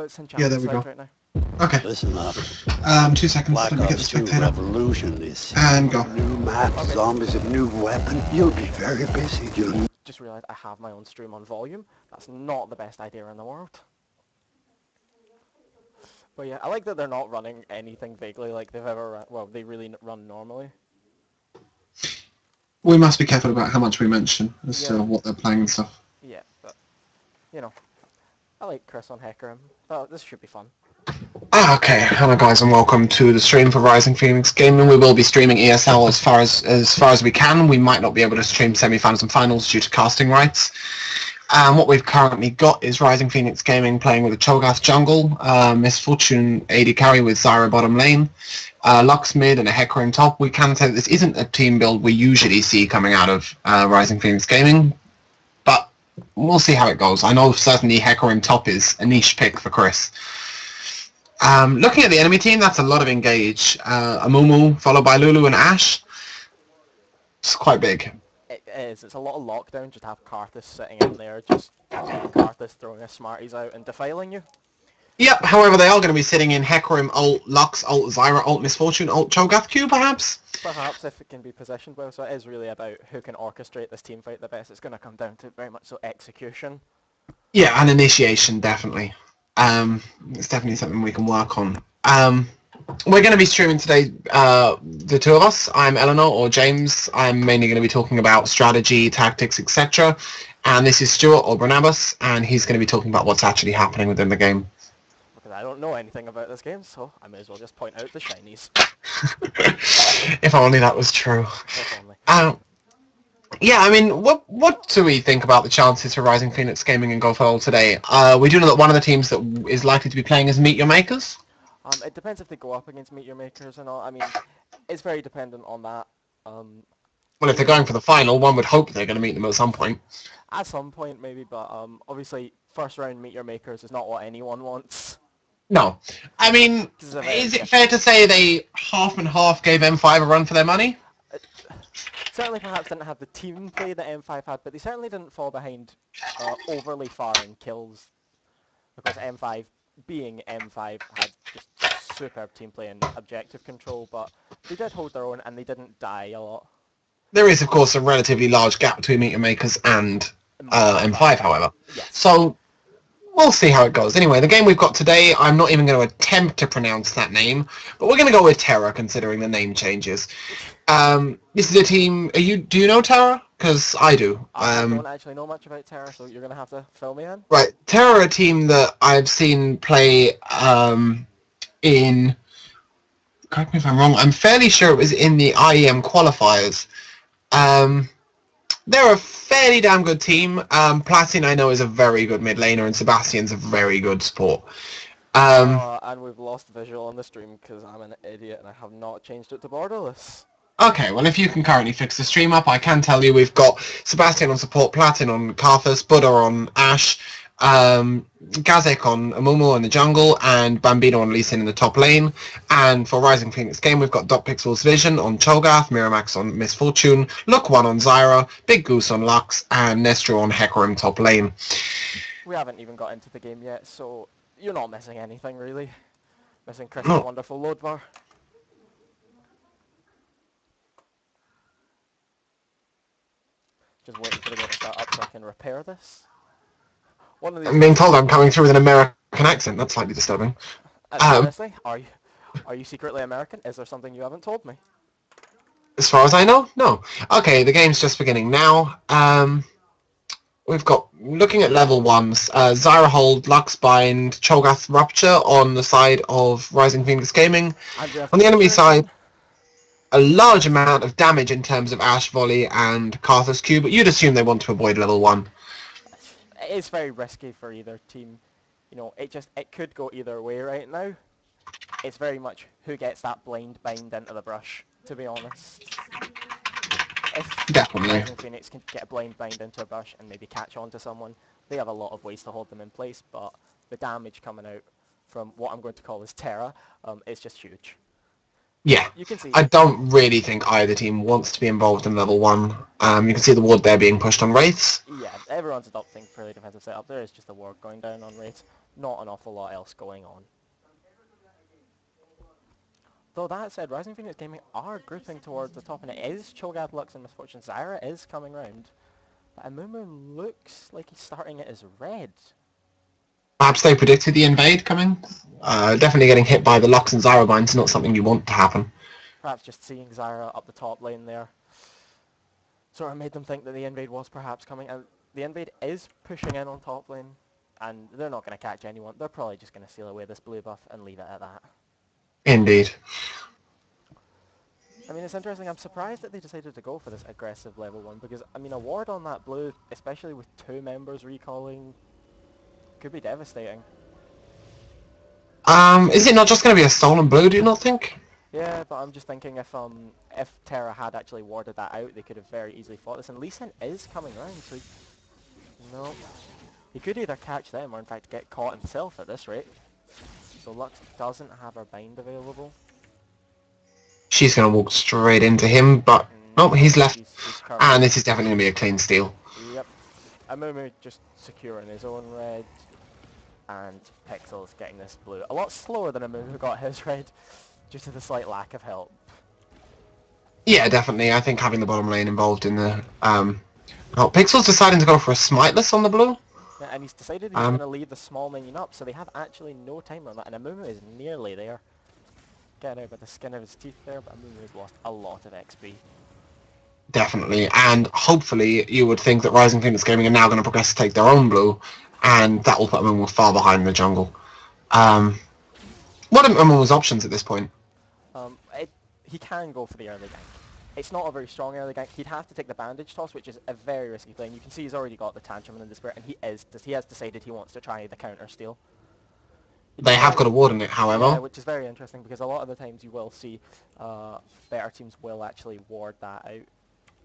it's in Yeah, there champion we go. side right now. Okay. Listen up. 2 seconds. Black Let me get the Ops 2 spectator. Revolution is And go. new map, Okay. zombies, a new weapon. You'll be very busy. You'll Just realised I have my own stream on volume. That's not the best idea in the world. But yeah, I like that they're not running anything vaguely like they've ever run. Well, they really run normally. We must be careful about how much we mention as to Yeah. what they're playing and stuff. Yeah, but, you know, I like Chris on Hecarim. Oh, this should be fun. Okay, hello guys and welcome to the stream for Rising Phoenix Gaming. We will be streaming ESL as far as we can. We might not be able to stream semi-finals and finals due to casting rights. What we've currently got is Rising Phoenix Gaming playing with a Cho'Gath jungle, Misfortune AD carry with Zyra bottom lane, Lux mid and a Hecarim top. We can say that this isn't a team build we usually see coming out of Rising Phoenix Gaming, but we'll see how it goes. I know certainly Hecarim top is a niche pick for Chris. Looking at the enemy team, that's a lot of engage. Amumu, followed by Lulu and Ashe. It's quite big. It is. It's a lot of lockdown. Just have Karthus sitting in there, just Karthus throwing his smarties out and defiling you. Yep, however, they are going to be sitting in Hecarim, ult Lux, ult Zyra, ult Misfortune, ult Cho'Gath Q, perhaps? Perhaps if it can be positioned well. So it is really about who can orchestrate this team fight the best. It's going to come down to very much so execution. Yeah, and initiation, definitely. It's definitely something we can work on. We're going to be streaming today, the two of us. I'm Eleanor, or James. I'm mainly going to be talking about strategy, tactics, etc. And this is Stuart, or Barnabas, and he's going to be talking about what's actually happening within the game. Because I don't know anything about this game, so I may as well just point out the shinies. If only that was true. If only. Yeah, I mean, what do we think about the chances for Rising Phoenix Gaming and GoFold today? We do know that one of the teams that is likely to be playing is Meet Your Makers. It depends if they go up against Meet Your Makers or not. I mean, it's very dependent on that. Well, if they're going for the final, one would hope they're going to meet them at some point. At some point, maybe, but obviously, first round Meet Your Makers is not what anyone wants. No. I mean, is it fair to say they half and half gave M5 a run for their money? Certainly perhaps didn't have the team play that M5 had, but they certainly didn't fall behind overly far in kills. Because M5, being M5, had just superb team play and objective control, but they did hold their own and they didn't die a lot. There is, of course, a relatively large gap between Meet Your Makers and M5, however. Yes. So, we'll see how it goes. Anyway, the game we've got today, I'm not even going to attempt to pronounce that name, but we're going to go with Tera, considering the name changes. This is a team... do you know Tera? Because I do. I don't actually know much about Tera, so you're going to have to fill me in. Right, Tera are a team that I've seen play in... Correct me if I'm wrong. I'm fairly sure it was in the IEM qualifiers. They're a fairly damn good team. Platin, I know, is a very good mid laner, and Sebastian's a very good support. And we've lost visual on the stream because I'm an idiot and I have not changed it to borderless. Okay, well, if you can currently fix the stream up, I can tell you we've got Sebastian on support, Platin on Karthus, Buddha on Ashe, Gazek on Amumu in the jungle, and Bambino on Lee Sin in the top lane. And for Rising Phoenix Game, we've got Dot Pixel's Vision on Cho'Gath, Miramax on Misfortune, Look One on Zyra, Big Goose on Lux, and Nestro on Hecarim top lane. We haven't even got into the game yet, so you're not missing anything, really. Missing Chris's No. wonderful load bar. Just waiting for the game to start up so I can repair this. One of these I'm being told I'm coming through with an American accent. That's slightly disturbing. Honestly, are you secretly American? Is there something you haven't told me? As far as I know, no. Okay, the game's just beginning now. We've got, looking at level 1s, Zyra Hold, Lux Bind, Cho'Gath Rupture on the side of Rising Phoenix Gaming. On the enemy side, a large amount of damage in terms of Ashe Volley and Karthus Q, but you'd assume they want to avoid level 1. It is very risky for either team. You know, it could go either way right now. It's very much who gets that blind bind into the brush, to be honest. If Definitely. Rising Phoenix can get a blind bind into a brush and maybe catch on to someone, they have a lot of ways to hold them in place, but the damage coming out from what I'm going to call as Tera is just huge. Yeah, You can see. I don't really think either team wants to be involved in level 1. You can see the ward there being pushed on Wraiths. Yeah, everyone's adopting fairly defensive setup. There is just a ward going down on Wraiths. not an awful lot else going on. Though that said, Rising Phoenix Gaming are grouping towards the top, and it is Cho'Gath, Lux, and Misfortune. Zyra is coming round, but Amumu looks like he's starting it as red. Perhaps they predicted the invade coming. Definitely getting hit by the Lux and Zyra binds, not something you want to happen. Perhaps just seeing Zyra up the top lane there sort of made them think that the invade was perhaps coming. And the invade is pushing in on top lane, and they're not going to catch anyone. They're probably just going to steal away this blue buff and leave it at that. Indeed. I mean, it's interesting. I'm surprised that they decided to go for this aggressive level 1, because, I mean, a ward on that blue, especially with 2 members recalling, could be devastating. Is it not just going to be a stolen blue, do you not think? Yeah, but I'm just thinking if Tera had actually warded that out, they could have very easily fought this. And Lee Sin is coming round, so no. He could either catch them or in fact get caught himself at this rate. So Lux doesn't have her bind available. She's going to walk straight into him, but no, he's left. He's And this is definitely going to be a clean steal. Yep. Amumu just securing his own red. And Pixel's getting this blue. A lot slower than Amumu got his red, due to the slight lack of help. Yeah, definitely. I think having the bottom lane involved in the... Pixel's deciding to go for a smiteless on the blue. Yeah, and he's decided he's going to leave the small minion up, so they have actually no timer on that. And Amumu is nearly there. Getting out by the skin of his teeth there, but Amumu has lost a lot of XP. Definitely, and hopefully you would think that Rising Phoenix Gaming are now going to progress to take their own blue, and that will put Amumu far behind in the jungle. What are Amumu's options at this point? He can go for the early gank. It's not a very strong early gank. He'd have to take the bandage toss, which is a very risky play. And you can see he's already got the tantrum and the despair, and he has decided he wants to try the counter steal. They have got a ward in it, however. Yeah, which is very interesting, because a lot of the times you will see better teams will actually ward that out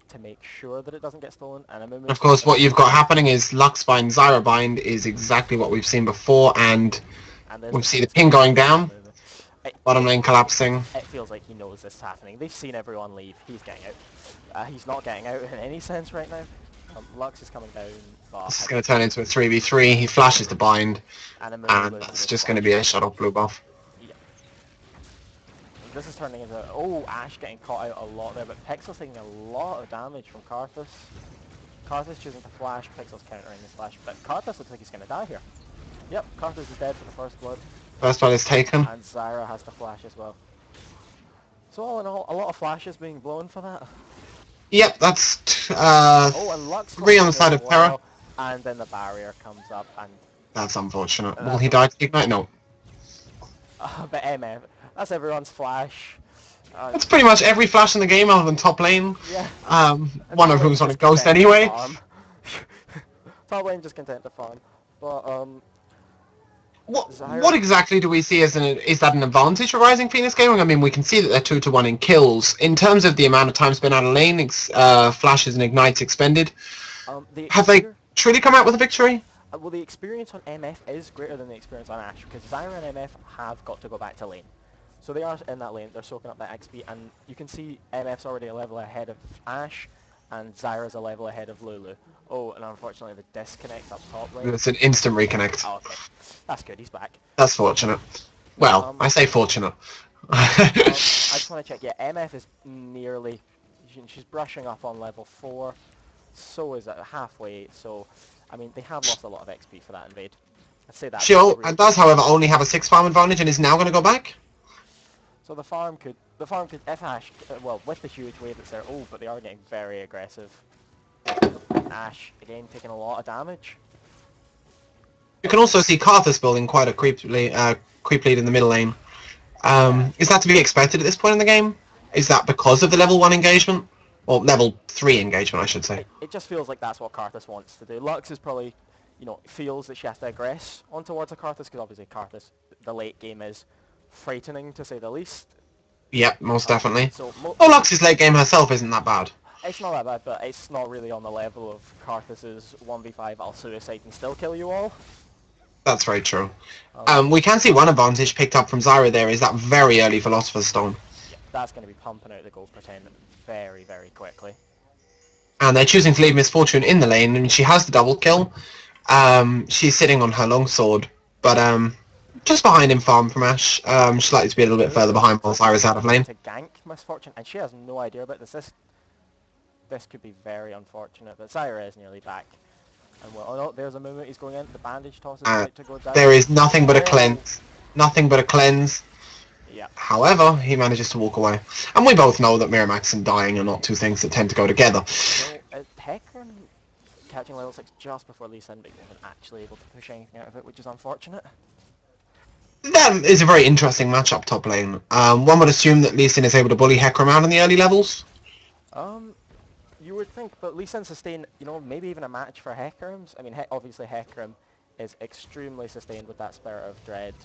to make sure that it doesn't get stolen. And Amumu, of course, what you've got happening is Lux bind, Zyra bind is exactly what we've seen before, and we see the ping going down, bottom lane collapsing. It feels like he knows this is happening. They've seen everyone leave. He's getting out. He's not getting out in any sense right now. Lux is coming down. This is going to turn into a 3v3. He flashes the bind, and that's just going to be a shut-off blue buff. Yeah. This is turning into... Oh, Ashe getting caught out a lot there, but Pixel's taking a lot of damage from Karthus. Karthus choosing to flash, Pixel's countering his flash, but Karthus looks like he's going to die here. Yep, Karthus is dead for the first blood. First blood is taken. And Zyra has to flash as well. So all in all, a lot of flashes being blown for that. Yep, that's and Lux 3 on the side of Tera. And then the barrier comes up, and... That's unfortunate. Will he die to Ignite? No. But MF, that's everyone's flash. That's pretty much every flash in the game other than top lane. Yeah. One of whom's on a ghost anyway. Top lane just content to farm. But, What exactly do we see as is that an advantage for Rising Phoenix Gaming? I mean, we can see that they're 2-1 in kills. In terms of the amount of time spent out of lane, flashes and ignites expended, have they truly come out with a victory? Well, the experience on MF is greater than the experience on Ashe, because Zyra and MF have got to go back to lane. So they are in that lane, they're soaking up that XP, and you can see MF's already a level ahead of Ashe, and Zyra's a level ahead of Lulu. Oh, and unfortunately the disconnect up top lane. It's an instant reconnect. Oh, okay. That's good, he's back. That's fortunate. Well, I say fortunate. I just want to check, yeah, MF is nearly... She's brushing up on level 4. So is it halfway, so... I mean, they have lost a lot of XP for that invade. I'd say that. She does, however, only have a 6 farm advantage and is now going to go back? So the farm could, if Ashe, well, with the huge wave that's there, oh, but they are getting very aggressive. Ashe, again, taking a lot of damage. You can also see Karthus building quite a creep lead in the middle lane. Is that to be expected at this point in the game? Is that because of the level 1 engagement? Or level 3 engagement, I should say. It just feels like that's what Karthus wants to do. Lux is probably, feels that she has to aggress on towards a Karthus, because obviously Karthus, the late game is frightening, to say the least. Yep, most definitely. Lux's late game herself isn't that bad. It's not that bad, but it's not really on the level of Karthus's 1v5, I'll suicide and still kill you all. That's very true. We can see one advantage picked up from Zyra there is that very early Philosopher's Stone. Yeah, that's going to be pumping out the gold pretend very, very quickly. And they're choosing to leave Misfortune in the lane, and she has the double kill. She's sitting on her longsword, But just behind in farm from Ash. She's likely to be a little bit further behind while Zyra's out of lane. To gank Misfortune, and she has no idea about this. This could be very unfortunate, but Zyra is nearly back. And well, oh no, there's a movement. He's going in. The bandage toss is about to go down. There is nothing but a Oh. cleanse. Nothing but a cleanse. Yeah. However, he manages to walk away. And we both know that Miramax and dying are not two things that tend to go together. Well, Hecarim catching level 6 just before Lee Sin, but he wasn't actually able to push anything out of it, which is unfortunate. That is a very interesting matchup top lane. One would assume that Lee Sin is able to bully Hecarim out in the early levels. You would think, but Lee Sin sustain, you know, maybe even a match for Hecarim's. I mean, obviously Hecarim is extremely sustained with that Spirit of Dread.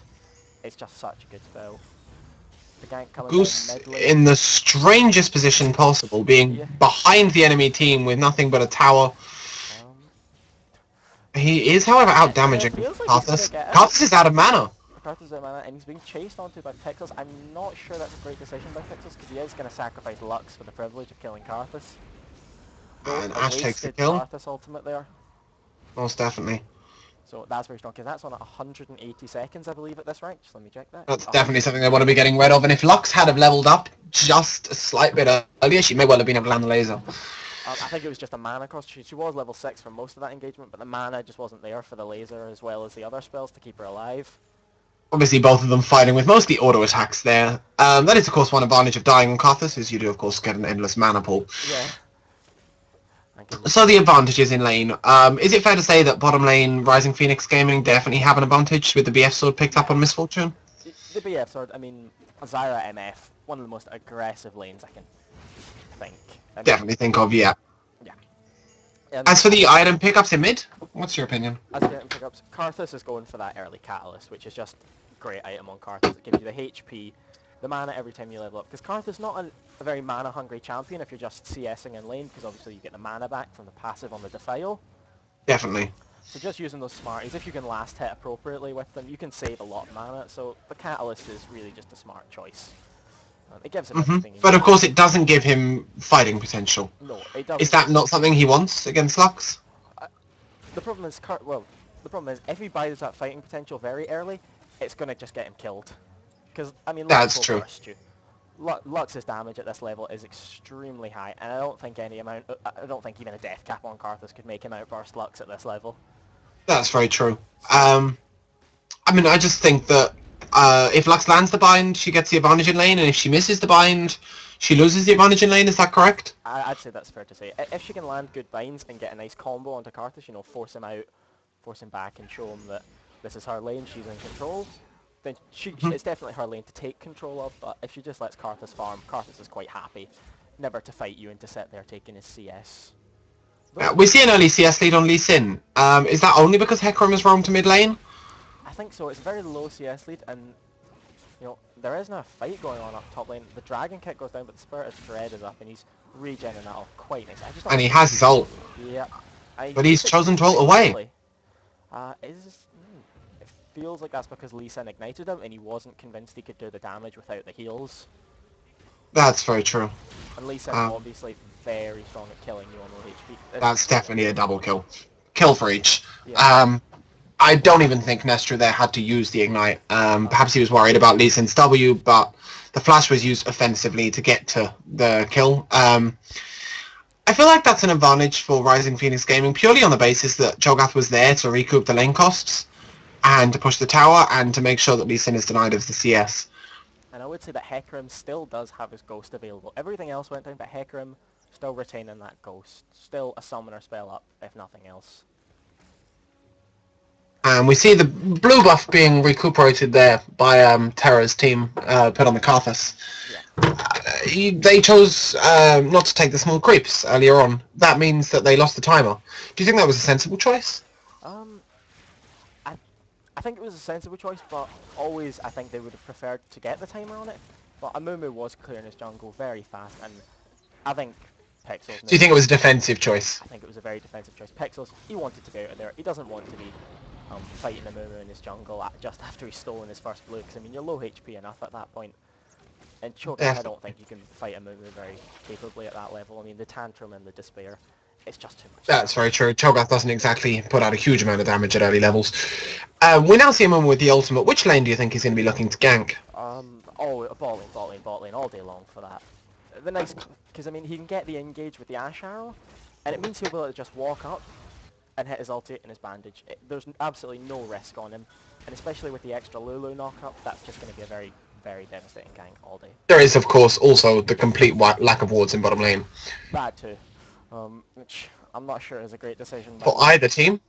It's just such a good spell. The gank coming Goose down mid lane. in the strangest position possible, being behind the enemy team with nothing but a tower. He is, however, out-damaging Karthus. Karthus is out of mana. Karthus is out of mana, and he's being chased onto by Pixels. I'm not sure that's a great decision by Pixels, because he is going to sacrifice Lux for the privilege of killing Karthus. And Ash takes the kill. Karthus ultimate there. Most definitely. So that's very strong, because that's on 180 seconds, I believe, at this rank. Just let me check that. That's definitely something they want to be getting rid of. And if Lux had have leveled up just a slight bit earlier, she may well have been able to land the laser. I think it was just a mana cost. She was level 6 for most of that engagement, but the mana just wasn't there for the laser as well as the other spells to keep her alive. Obviously, both of them fighting with mostly auto attacks there. That is, of course, one advantage of dying on Karthus, is you do, of course, get an endless mana pool. Yeah. So the advantages in lane. Is it fair to say that bottom lane Rising Phoenix Gaming definitely have an advantage with the BF sword picked up on Misfortune? The BF sword, I mean, Zyra MF, one of the most aggressive lanes I can think. I mean, Definitely think of, yeah. Yeah. As for the item pickups in mid, what's your opinion? As for item pickups, Karthus is going for that early Catalyst, which is just a great item on Karthus. It gives you the HP, the mana every time you level up. Because Karthus is not a very mana-hungry champion if you're just CSing in lane, because obviously you get the mana back from the passive on the Defile. Definitely. So just using those Smarties, if you can last hit appropriately with them, you can save a lot of mana. So the Catalyst is really just a smart choice. It gives him everything. But of course, it doesn't give him fighting potential. No, it doesn't. Is that not something he wants against Lux? The problem is, the problem is, if he buys that fighting potential very early, it's going to just get him killed. Because, I mean, Lux will burst you. Lux's damage at this level is extremely high, and I don't think I don't think even a death cap on Karthus could make him outburst Lux at this level. That's very true. I mean, I just think that if Lux lands the bind, she gets the advantage in lane, and if she misses the bind, she loses the advantage in lane. Is that correct? I'd say that's fair to say. If she can land good binds and get a nice combo onto Karthus, you know, force him out, force him back, and show him that this is her lane, she's in control, then it's definitely her lane to take control of. But if she just lets Karthus farm, Karthus is quite happy never to fight you and to sit there taking his CS. We see an early CS lead on Lee Sin. Is that only because Hecarim has roamed to mid lane? I think so. It's a very low CS lead, and you know there is now a fight going on up top lane. The Dragon Kick goes down, but the Spirit of Dread is up, and he's regenerating that off quite nice. And he has his ult. Yeah. But he's chosen to ult away. It feels like that's because Lee Sin ignited him, and he wasn't convinced he could do the damage without the heals. That's very true. And Lee Sin obviously very strong at killing you on low HP. That's definitely a double kill. Kill for each. Yeah. I don't even think Nestor there had to use the Ignite. Perhaps he was worried about Lee Sin's W, but the flash was used offensively to get to the kill. I feel like that's an advantage for Rising Phoenix Gaming, purely on the basis that Cho'Gath was there to recoup the lane costs, and to push the tower, and to make sure that Lee Sin is denied of the CS. And I would say that Hecarim still does have his Ghost available. Everything else went down, but Hecarim still retaining that Ghost. Still a summoner spell up, if nothing else. And we see the blue buff being recuperated there by Tera's team, put on the Karthus. Yeah. They chose not to take the small creeps earlier on. That means that they lost the timer. Do you think that was a sensible choice? I think it was a sensible choice, but always I think they would have preferred to get the timer on it. But Amumu was clearing his jungle very fast, and I think Pixels... Do you think it was a defensive choice? I think it was a very defensive choice. Pixels, he wanted to be out of there. He doesn't want to be fighting Amumu in his jungle just after he's stolen his first blue, because I mean, you're low HP enough at that point. And Cho'Gath, I don't think you can fight Amumu very capably at that level. I mean, the Tantrum and the Despair, it's just too much. That's very true. Cho'Gath doesn't exactly put out a huge amount of damage at early levels. We now see him with the ultimate. Which lane do you think he's going to be looking to gank? Bot lane, all day long for that. The nice, because I mean, he can get the engage with the Ash Arrow, and it means he'll be able to just walk up and hit his ulti and his bandage. There's absolutely no risk on him, and especially with the extra Lulu knock-up, that's just going to be a very, very devastating gank all day. There is, of course, also the complete lack of wards in bottom lane. That too, which I'm not sure is a great decision. For either team?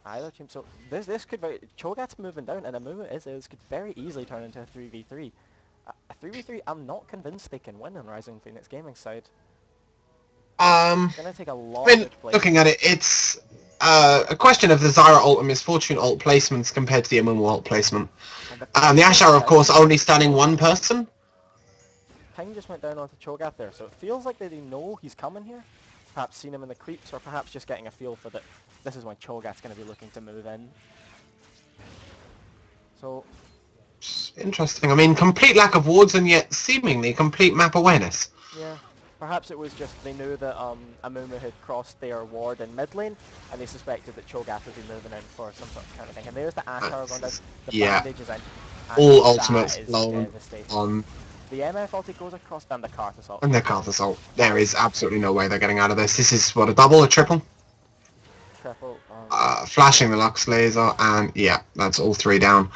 Either team. So this could very... Cho'Gath's moving down, and a movement is could very easily turn into a 3v3. A 3v3, I'm not convinced they can win on Rising Phoenix Gaming's side. It's gonna take a lot I mean, of play. looking at it, it's a question of the Zyra ult and Misfortune ult placements compared to the Amumu ult placement. The Ash Arrow, of course, only stunning one person. Ping just went down onto Cho'Gath there, so it feels like they know he's coming here. Perhaps seen him in the creeps, or perhaps just getting a feel for that this is when Cho'Gath's going to be looking to move in. So... Interesting. I mean, complete lack of wards and yet seemingly complete map awareness. Yeah. Perhaps it was just they knew that Amumu had crossed their ward in mid lane, and they suspected that Cho'Gath would be moving in for some sort of kind of thing. And there's the Ash Arrow going down, the bandage is in. All ultimates blown on... The MF ulti goes across, and the Karthus ult. And the Karthus ult. There is absolutely no way they're getting out of this. This is, what, a double, a triple? Triple. Flashing the Lux laser, and yeah, that's all three down.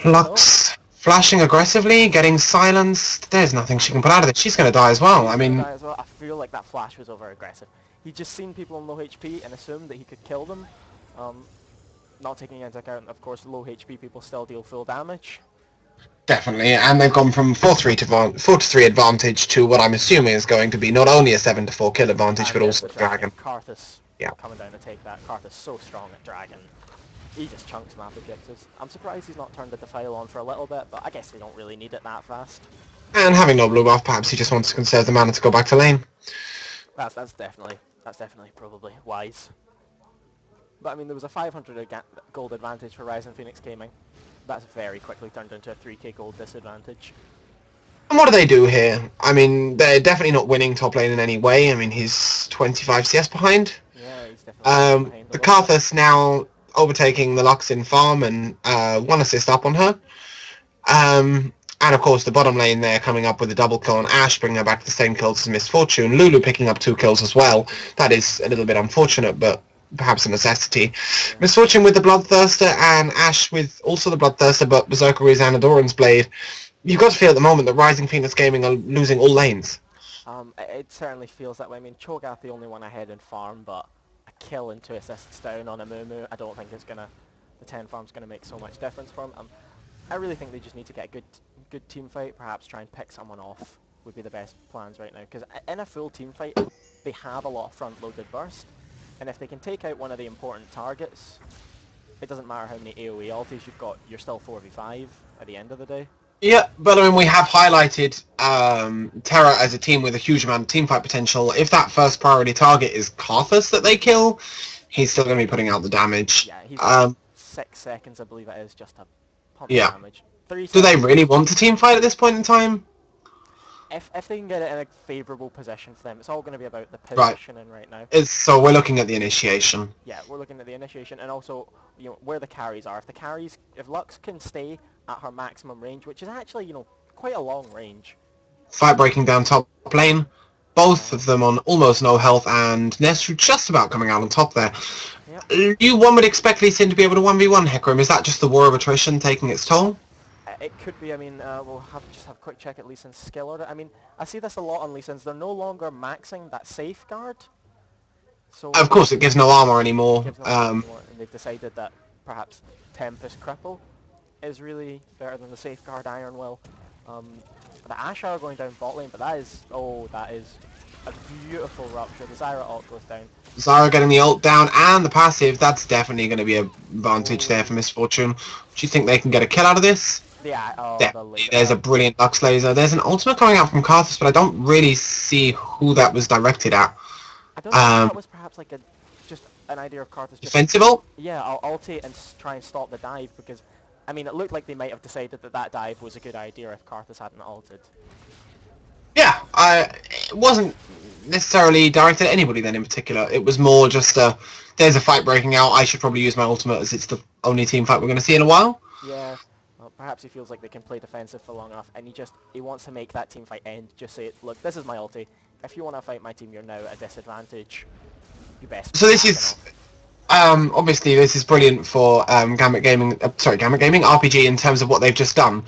Lux flashing aggressively, getting silenced. There's nothing she can put out of it. She's going to die as well. I mean... I feel like that flash was over aggressive. He'd just seen people on low HP and assumed that he could kill them. Not taking into account, of course, low HP people still deal full damage. Definitely, and they've gone from 4-3 to 4-3 advantage to what I'm assuming is going to be not only a 7-4 kill advantage, but also Dragon. Karthus coming down to take that. Karthus so strong at Dragon. He just chunks map objectives. I'm surprised he's not turned the Defile on for a little bit, but I guess we don't really need it that fast. And having no blue buff, perhaps he just wants to conserve the mana to go back to lane. That's definitely probably wise. But I mean, there was a 500 gold advantage for Rising Phoenix Gaming. That's very quickly turned into a 3k gold disadvantage. And what do they do here? I mean, they're definitely not winning top lane in any way. I mean, he's 25 CS behind. Yeah, he's definitely behind. The Karthus now overtaking the Lux in farm and 1 assist up on her. And of course, the bottom lane there coming up with a double kill on Ashe, bringing her back to the same kills as Misfortune. Lulu picking up 2 kills as well. That is a little bit unfortunate, but perhaps a necessity. Yeah. Misfortune with the Bloodthirster and Ashe with also the Bloodthirster, but Berserker is Anadoran's Blade. You've got to feel at the moment that Rising Phoenix Gaming are losing all lanes. It certainly feels that way. I mean, Cho'Gath the only one ahead in farm, but a kill and 2 assists down on Amumu, I don't think it's gonna... The 10 farm's gonna make so much difference for him. I really think they just need to get a good team fight, perhaps try and pick someone off would be the best plans right now. Because in a full team fight, they have a lot of front-loaded burst. And if they can take out one of the important targets, it doesn't matter how many AoE ultis you've got, you're still 4v5 at the end of the day. Yeah, but I mean, we have highlighted Tera as a team with a huge amount of teamfight potential. If that first priority target is Karthus that they kill, he's still going to be putting out the damage. Yeah, he's got 6 seconds, I believe it is, just to pump damage. Do they really want to teamfight at this point in time? If they can get it in a favourable position for them, it's all going to be about the positioning right now. So we're looking at the initiation. Yeah, we're looking at the initiation, and also where the carries are. If Lux can stay at her maximum range, which is actually quite a long range. Fight breaking down top lane, both of them on almost no health, and Nestru just about coming out on top there. Yep. One would expect Lee Sin to be able to 1v1 Hecarim. Is that just the war of attrition taking its toll? It could be. I mean, we'll just have a quick check at Lee Sin's skill order. I mean, I see this a lot on Lee Sin's. They're no longer maxing that safeguard. So of course, it gives no armor anymore. And they've decided that perhaps Tempest Cripple is really better than the safeguard Iron Will. The Ash are going down bot lane, but that is a beautiful rupture. The Zyra ult goes down. Zyra getting the ult down and the passive. That's definitely going to be an advantage there for Misfortune. Do you think they can get a kill out of this? Yeah, there's a brilliant Lux laser. There's an ultimate coming out from Karthus, but I don't really see who that was directed at. I don't know if that was perhaps like just an idea of Karthus. Defensive ult? Yeah, I'll ulti and try and stop the dive, because, I mean, it looked like they might have decided that dive was a good idea if Karthus hadn't ulted. Yeah, it wasn't necessarily directed at anybody then in particular. It was more just there's a fight breaking out. I should probably use my ultimate as it's the only team fight we're going to see in a while. Yeah. Well, perhaps he feels like they can play defensive for long enough, and he wants to make that team fight end. Just say, look, this is my ulti. If you want to fight my team, you're now at a disadvantage. You best. So this is obviously this is brilliant for Gambit Gaming. Gambit Gaming RPG in terms of what they've just done.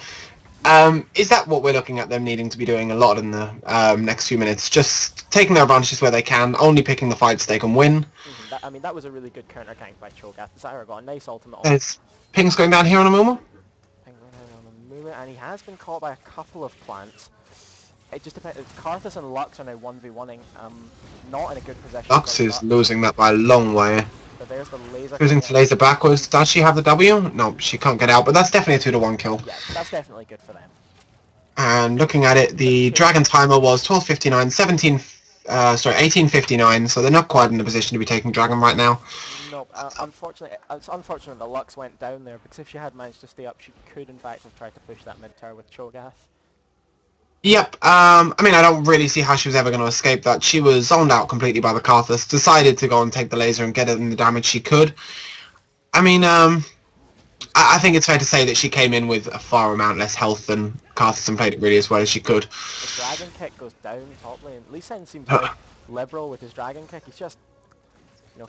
Is that what we're looking at them needing to be doing a lot in the next few minutes? Just taking their advantages where they can, only picking the fights they can win. That was a really good counter gank by Cho'Gath. Zyra got a nice ultimate on. There's pings going down here on a moment. And he has been caught by a couple of plants. It just depends. Karthus and Lux are now 1v1ing. Not in a good position. Lux is losing that by a long way. But there's the laser. Losing to laser backwards. Does she have the W? No, she can't get out, but that's definitely a 2-to-1 kill. Yeah, that's definitely good for them. And looking at it, the dragon timer was 12:59, 18:59, so they're not quite in a position to be taking dragon right now. No, unfortunately, it's unfortunate that Lux went down there, because if she had managed to stay up, she could in fact have tried to push that mid tower with Cho'Gath. Yep, I mean, I don't really see how she was ever going to escape that. She was zoned out completely by the Karthus, decided to go and take the laser and get it in the damage she could. I mean, I think it's fair to say that she came in with a far amount less health than Karthus and played it really as well as she could. The dragon kick goes down top lane. Lee Sin seems very liberal with his dragon kick. He's just,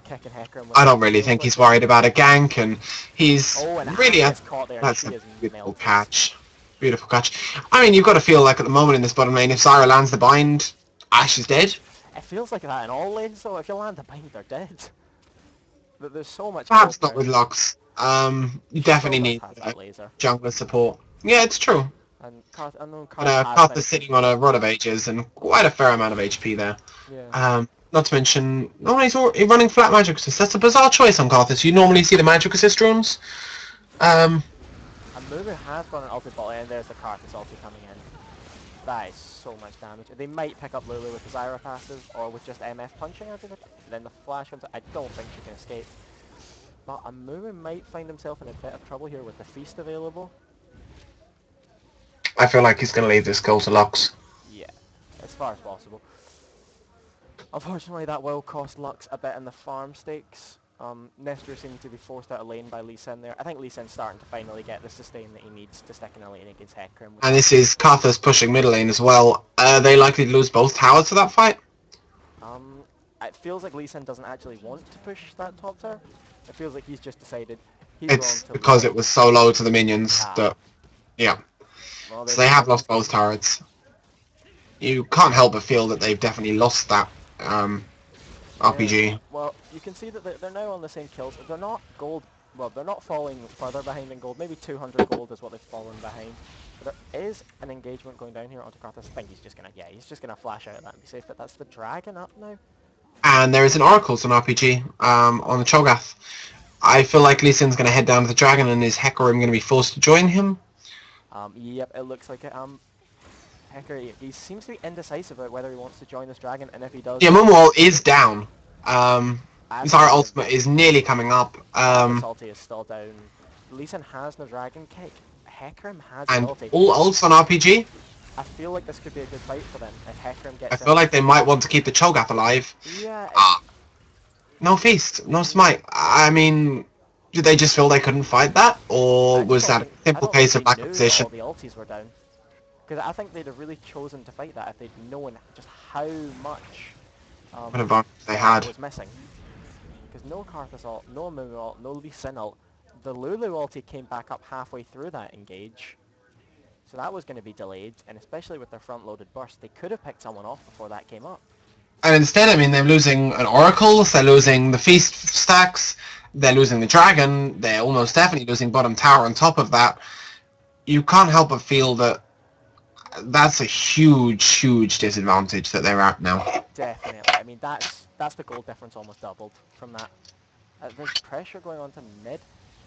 kicking Hecarim. I don't really think he's worried about a gank, and he's really... Caught there. That's a beautiful catch. Beautiful catch. I mean, you've got to feel like at the moment in this bottom lane, if Zyra lands the bind, Ashe is dead. It feels like that in all lanes, though. If you land the bind, they're dead. But there's so much... Perhaps not with Lux. You definitely need jungler support. Yeah, it's true. And Karthus Karthus sitting on a Rod of Ages and quite a fair amount of HP there. Yeah. Not to mention, no, he's running flat magic assist. That's a bizarre choice on Karthus. You normally see the magic assist runes. And Lulu has got an ulti bot, and there's the Karthus ulti coming in. That is so much damage. They might pick up Lulu with the Zyra passes, or with just MF punching out of it. Then the flash comes out. I don't think she can escape. But Amumu might find himself in a bit of trouble here with the feast available. I feel like he's going to leave this kill to Lux. Yeah, as far as possible. Unfortunately, that will cost Lux a bit in the farm stakes. Nestor seems to be forced out of lane by Lee Sin there. I think Lee Sin's starting to finally get the sustain that he needs to stick in a lane against Hecarim. And this is Karthus pushing mid lane as well. Are they likely to lose both towers to that fight? It feels like Lee Sin doesn't actually want to push that top tower. It feels like he's just decided he's it's because it was so low to the minions that... Yeah. Well, so they have lost both turrets. You can't help but feel that they've definitely lost that RPG. Yeah. Well, you can see that they're now on the same kills. They're not gold. Well, they're not falling further behind in gold. Maybe 200 gold is what they've fallen behind. But there is an engagement going down here onto Karthus. I think he's just gonna flash out of that and be safe. But that's the dragon up now. And there is an Oracle's on RPG on the Cho'Gath. I feel like Lee Sin's going to head down to the dragon, and is Hecarim going to be forced to join him? Yep, it looks like it. Hecarim, he seems to be indecisive about whether he wants to join this dragon, and if he does... Yeah, Moonwall is down. Zyra ultimate is nearly coming up. Ulti is still down. Lee Sin has no dragon kick. Hecarim has and ulti. All ults on RPG. I feel like this could be a good fight for them if Hecarim gets... I feel like they might want to keep the Cho'Gath alive. Yeah. No feast, no smite. I mean, did they just feel they couldn't fight that, or was that a simple case of lack of position? All the ultis were down. Because I think they'd have really chosen to fight that if they'd known just how much what advantage they had was missing. Because no Karthus ult, no Amumu ult, no Lee Sin ult. The Lulu ulti came back up halfway through that engage. So that was going to be delayed, and especially with their front-loaded burst, they could have picked someone off before that came up. And instead, I mean, they're losing an Oracle, they're losing the Feast stacks, they're losing the Dragon, they're almost definitely losing bottom tower on top of that. You can't help but feel that that's a huge, huge disadvantage that they're at now. Definitely. I mean, that's the gold difference almost doubled from that. There's pressure going on to mid.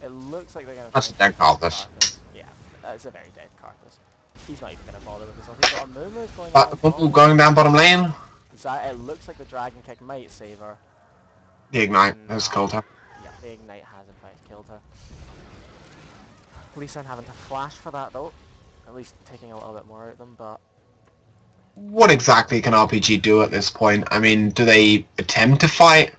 It looks like they're going to... That's a dead Karthus. Yeah, that's a very dead Karthus. He's not even going to bother with his ulti. But Amumu's going But going down bottom lane. It looks like the dragon kick might save her. The ignite has killed her. Yeah, the ignite has in fact killed her. Lee Sin having to flash for that though. At least taking a little bit more out of them, but... what exactly can RPG do at this point? I mean, do they attempt to fight?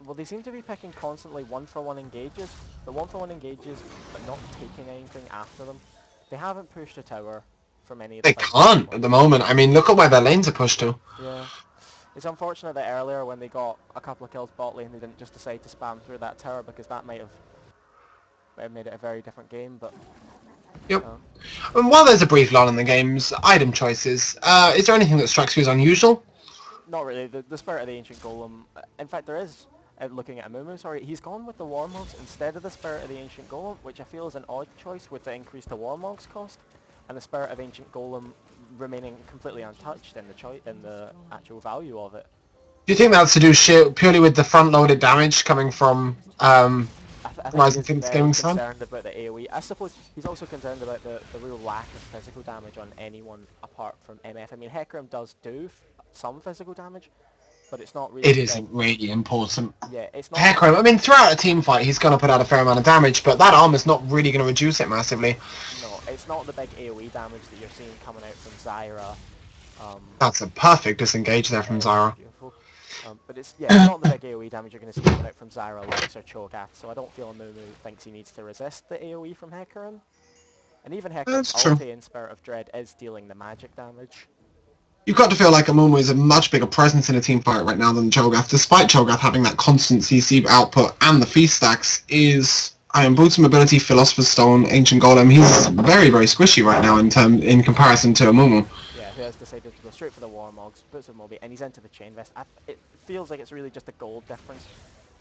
Well, they seem to be picking constantly one-for-one engages, but one-for-one engages, but not taking anything after them. They haven't pushed a tower from any of the They fights so can't far. at the moment. I mean, look at where their lanes are pushed to. Yeah. It's unfortunate that earlier when they got a couple of kills bot lane, they didn't just decide to spam through that tower because that might have made it a very different game, but... Yep. Uh, And while there's a brief lull in the game's item choices, is there anything that strikes you as unusual? Not really. The Spirit of the Ancient Golem... In fact, there is, looking at Amumu, sorry, he's gone with the Warmogs instead of the Spirit of the Ancient Golem, which I feel is an odd choice with the increase to Warmogs cost, and the Spirit of Ancient Golem remaining completely untouched in the actual value of it. Do you think that's to do purely with the front-loaded damage coming from I think he Rising is Phoenix very Gaming Sun? concerned about the AoE. I suppose he's also concerned about the real lack of physical damage on anyone apart from MF. I mean, Hecarim does do some physical damage, but it's not really It the big... isn't really important. Yeah, it's not... Hecarim, I mean, throughout a team fight, he's going to put out a fair amount of damage, but that armor's not really going to reduce it massively. No, it's not the big AoE damage that you're seeing coming out from Zyra. That's a perfect disengage there from Yeah, Zyra. beautiful. But it's not the big AoE damage you're going to see coming out from Zyra, Lux, or Cho'Gath, so I don't feel Mumu thinks he needs to resist the AoE from Hecarim. And even Hecarim's That's true. ulti in Spirit of Dread is dealing the magic damage. You've got to feel like Amumu is a much bigger presence in a team fight right now than Cho'Gath, despite Cho'Gath having that constant CC output and the feast stacks is Iron Boots, Mobility, Philosopher's Stone, Ancient Golem. He's very, very squishy right now in comparison to Amumu. Yeah, who has decided to go straight for the Warmogs, puts a Moby, and he's into the Chain Vest. It feels like it's really just a gold difference,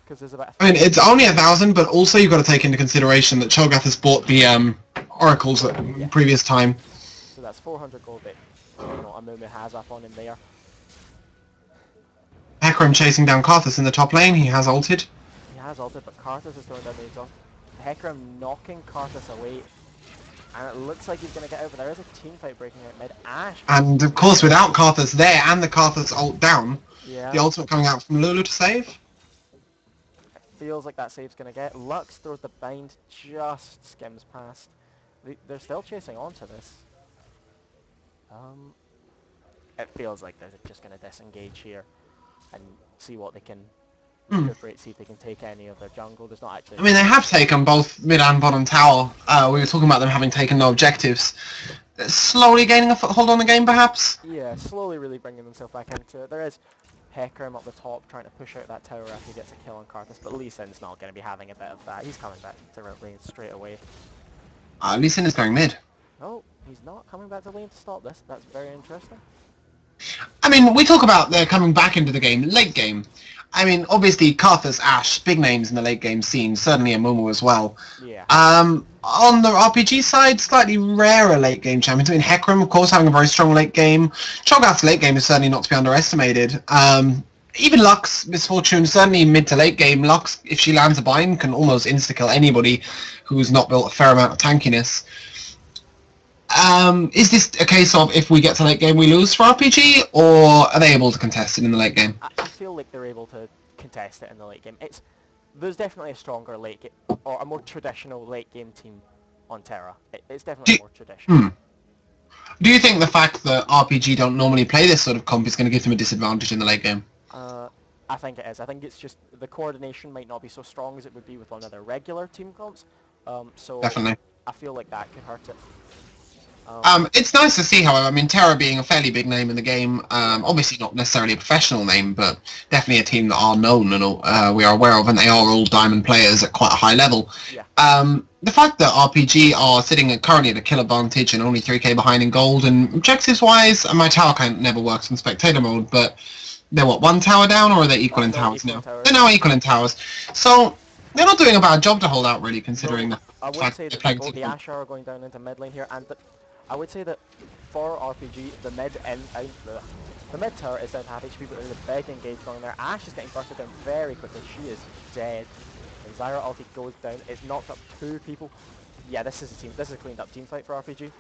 because there's about... I mean, it's only 1,000, but also you've got to take into consideration that Cho'Gath has bought the Oracles at previous time. So that's 400 gold that Amumu has up on him there. Hecarim chasing down Karthus in the top lane. He has ulted. He has ulted, but Karthus is throwing down the exhaust. Hecarim knocking Karthus away, and it looks like he's going to get over. There is a team fight breaking out mid. Ashe. And of course, without Karthus there and the Karthus ult down, Yeah. the ultimate coming out from Lulu to save. It feels like that save's going to get. Lux throws the bind, just skims past. They're still chasing onto this. It feels like they're just going to disengage here and see what they can recuperate, see if they can take any of their jungle. There's not actually... I mean, they have taken both mid and bottom tower. We were talking about them having taken no objectives. They're slowly gaining a foothold on the game, perhaps? Yeah, slowly really bringing themselves back into it. There is Hecarim up the top trying to push out that tower after he gets a kill on Karthus, but Lee Sin's not going to be having a bit of that. He's coming back to lane straight away. Lee Sin is going mid. No, he's not coming back to lane to stop this. That's very interesting. I mean, we talk about they're coming back into the game, late game. I mean, obviously, Karthus, Ashe, big names in the late game scene, certainly Amumu as well. Yeah. On the RPG side, slightly rarer late game champions. I mean, Hecarim, of course, having a very strong late game. Cho'Gath's late game is certainly not to be underestimated. Even Lux, Misfortune, certainly mid to late game, Lux, if she lands a bind, can almost insta-kill anybody who's not built a fair amount of tankiness. Is this a case of if we get to late game we lose for RPG, or are they able to contest it in the late game? I feel like they're able to contest it in the late game. There's definitely a stronger late game, or a more traditional late game team on Tera. It's definitely more traditional. Do you think the fact that RPG don't normally play this sort of comp is going to give them a disadvantage in the late game? I think it is. I think it's just the coordination might not be so strong as it would be with one of their regular team comps. So Definitely. I feel like that could hurt it. It's nice to see, however, I mean, Tera being a fairly big name in the game, obviously not necessarily a professional name, but definitely a team that are known and we are aware of, and they are all diamond players at quite a high level. Yeah. The fact that RPG are sitting currently at a kill advantage and only 3k behind in gold, and objectives-wise, and my tower count never works in spectator mode, but they're what, one tower down, or are they equal in towers now? They're now equal in towers. So, they're not doing a bad job to hold out, really, considering I would say that both the Ashe are going down into mid lane here, and I would say that for RPG, the mid tower is down to half HP, but there's a big engage going there. Ashe is getting bursted down very quickly. She is dead. And Zyra ulti goes down. It's knocked up 2 people. Yeah, this is a cleaned up team fight for RPG.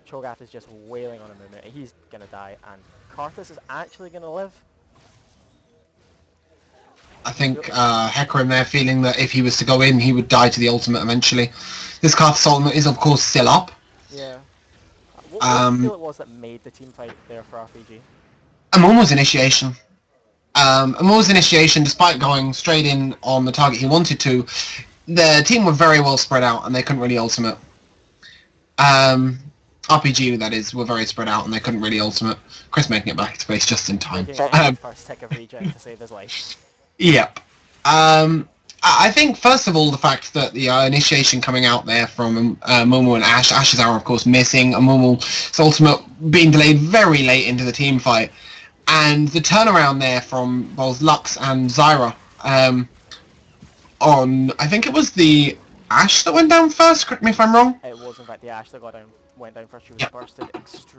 Cho'Gath is just wailing on him a minute. He's gonna die, and Karthus is actually gonna live. I think Hecarim there feeling that if he was to go in, he would die to the ultimate eventually. This Karthus ultimate is, of course, still up. Yeah. What do you feel it was that made the team fight there for RPG? Amumu's initiation. Amumu's initiation, despite going straight in on the target he wanted to, the team were very well spread out and they couldn't really ultimate. RPG, that is, were very spread out and they couldn't really ultimate. Chris making it back to base just in time. First tick of regen to save his life. Yep. I think, first of all, the fact that the initiation coming out there from Amumu and Ashe, Ashe's arrow, of course, missing, Amumu's ultimate being delayed very late into the team fight, and the turnaround there from both Lux and Zyra on, I think it was the Ashe that went down first, correct me if I'm wrong? It was, in fact, the Ashe that went down first. She was bursted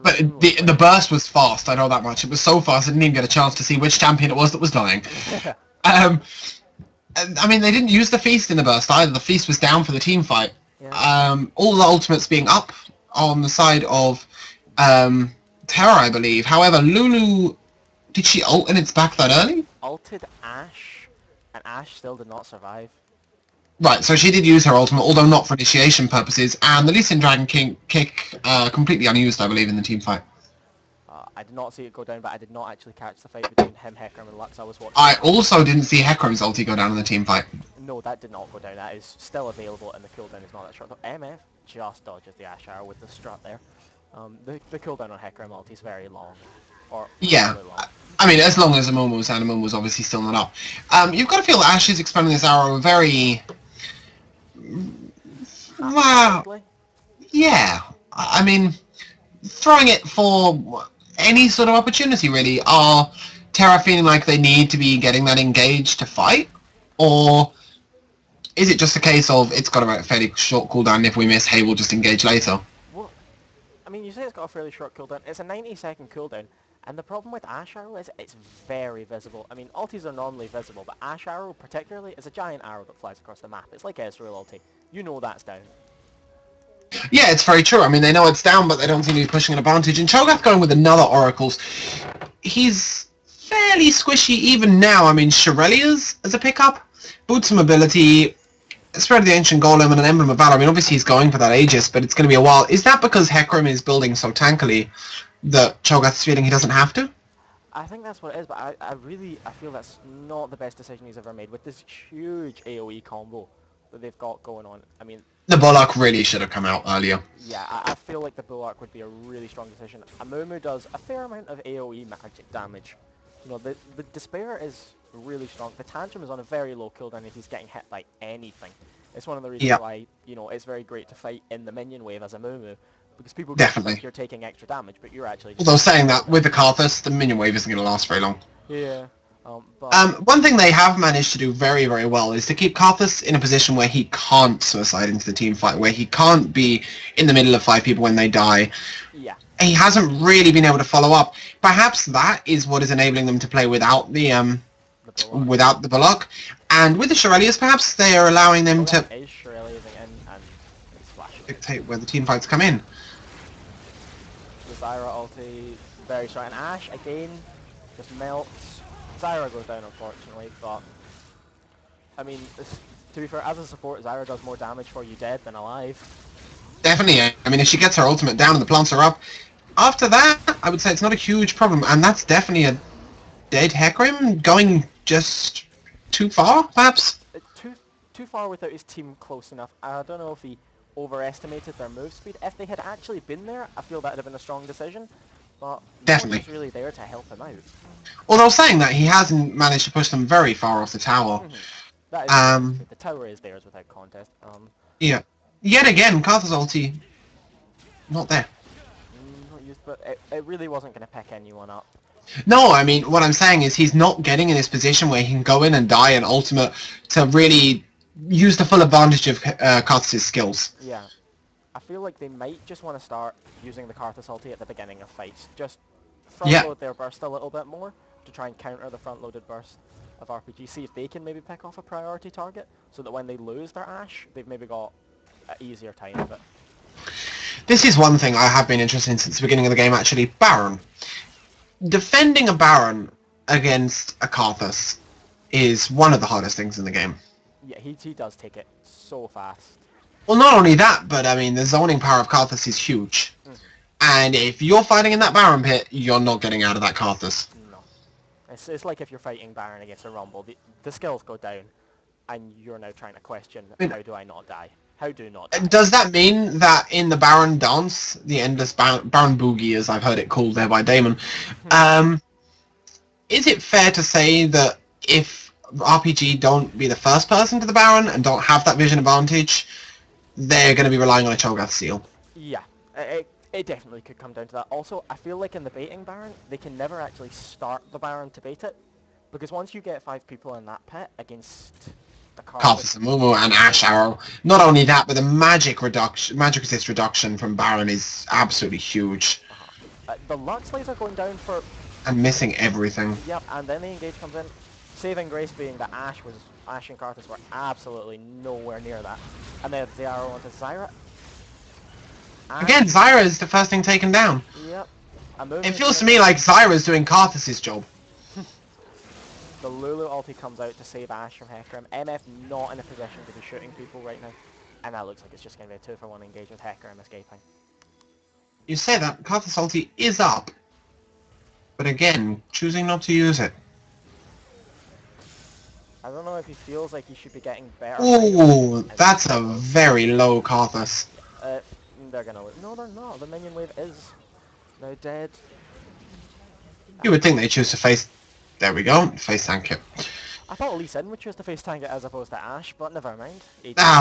But extremely the burst was fast, I know that much. It was so fast I didn't even get a chance to see which champion it was that was dying. I mean, they didn't use the feast in the burst either. The feast was down for the team fight. Yeah. All the ultimates being up on the side of Tera, I believe. However, Lulu, did she ult and it's back that early? Ulted Ashe, and Ashe still did not survive. Right, so she did use her ultimate, although not for initiation purposes, and the Lee Sin Dragon King kick completely unused, I believe, in the team fight. I did not see it go down, but I did not actually catch the fight between him, Hecarim, and Lux. I was watching. I also didn't see Hecarim's ulti go down in the team fight. No, that did not go down. That is still available, and the cooldown is not that short. MF just dodges the Ashe arrow with the strut there. The cooldown on Hecarim ulti is very long. Or yeah. really long. I mean, as long as Amumu's, and Amumu's obviously still not up. You've got to feel that Ashe is expending this arrow very... Wow. Yeah. I mean, throwing it for any sort of opportunity, really. Are Tera feeling like they need to be getting that engaged to fight? Or is it just a case of it's got a fairly short cooldown, and if we miss, hey, we'll just engage later? Well, I mean, you say it's got a fairly short cooldown. It's a 90-second cooldown. And the problem with Ashe Arrow is it's very visible. I mean, ultis are normally visible, but Ashe Arrow particularly is a giant arrow that flies across the map. It's like Ezreal ulti. You know that's down. Yeah, it's very true. I mean, they know it's down, but they don't seem to be pushing an advantage. And Cho'Gath going with another Oracles. He's fairly squishy even now. I mean, Shirelia's as a pickup. Boots of Mobility, Spirit of the Ancient Golem, and an Emblem of Valor. I mean, obviously he's going for that Aegis, but it's going to be a while. Is that because Hecarim is building so tankily that Cho'Gath's feeling he doesn't have to? I think that's what it is, but I feel that's not the best decision he's ever made with this huge AoE combo that they've got going on. I mean, The Bullock really should have come out earlier. yeah, I feel like the Bulwark would be a really strong decision. Amumu does a fair amount of AoE magic damage. You know, the Despair is really strong. The Tantrum is on a very low cooldown if he's getting hit by anything. It's one of the reasons why, you know, it's very great to fight in the minion wave as Amumu, because people just think you're taking extra damage, but you're actually... Although saying that, with the Karthus, the minion wave isn't going to last very long. Yeah. One thing they have managed to do very, very well is to keep Karthus in a position where he can't suicide into the team fight, where he can't be in the middle of 5 people when they die. Yeah. He hasn't really been able to follow up. Perhaps that is what is enabling them to play without the Bullock. And with the Shirelias, perhaps they are allowing them to dictate where the team fights come in. The Zyra ulti, very strong. And Ashe, again, just melts. Zyra goes down, unfortunately, but... I mean, to be fair, as a support, Zyra does more damage for you dead than alive. Definitely. I mean, if she gets her ultimate down and the plants are up, after that, I would say it's not a huge problem. And that's definitely a dead Hecarim going just too far, perhaps? Too far without his team close enough. I don't know if he overestimated their move speed. If they had actually been there, I feel that would have been a strong decision. But definitely, no one's really there to help him out. Although saying that, he hasn't managed to push them very far off the tower. That is the tower is theirs without contest. Yeah. Yet again, Karthus ulti, not there. Not used, but it really wasn't going to pick anyone up. No, I mean, what I'm saying is he's not getting in this position where he can go in and die an ultimate to really use the full advantage of Karthus' skills. Yeah. I feel like they might just want to start using the Karthus ulti at the beginning of fights. Just front-load their burst a little bit more to try and counter the front-loaded burst of RPG. See if they can maybe pick off a priority target so that when they lose their Ashe, they've maybe got an easier time of it. This is one thing I have been interested in since the beginning of the game, actually. Baron. Defending a Baron against a Karthus is one of the hardest things in the game. Yeah, he does take it so fast. Well, not only that, but I mean, the zoning power of Karthus is huge. And if you're fighting in that Baron pit, you're not getting out of that Karthus. No. It's like if you're fighting Baron against a Rumble. The skills go down, and you're now trying to question, how do I not die? How do not die? Does that mean that in the Baron dance, the endless Baron Boogie, as I've heard it called there by Damon, is it fair to say that if RPG don't be the first person to the Baron and don't have that vision advantage, they're going to be relying on a Cho'Gath seal? Yeah, it definitely could come down to that. Also, I feel like in the baiting Baron, they can never actually start the Baron to bait it, because once you get 5 people in that pit against the Karthus and Mumu and Ash Arrow. Not only that, but the magic resist reduction from Baron is absolutely huge. The Lux Laser going down for... And missing everything. Yep, and then the engage comes in. Saving grace being that Ash and Karthus were absolutely nowhere near that. And then the arrow onto Zyra. Again, Zyra is the first thing taken down. Yep. It feels to me like Zyra's doing Karthus' job. The Lulu ulti comes out to save Ash from Hecarim. MF not in a position to be shooting people right now. And that looks like it's just going to be a 2-for-1 engage with Hecarim escaping. You say that, Karthus ulti is up. But again, choosing not to use it. I don't know if he feels like he should be getting better. Ooh, that's a very low Karthus. They're going to... No, they're not. The minion wave is now dead. You would think they choose to face... There we go, face tank it. I thought Lee Sin would choose to face tank it as opposed to Ash, but never mind.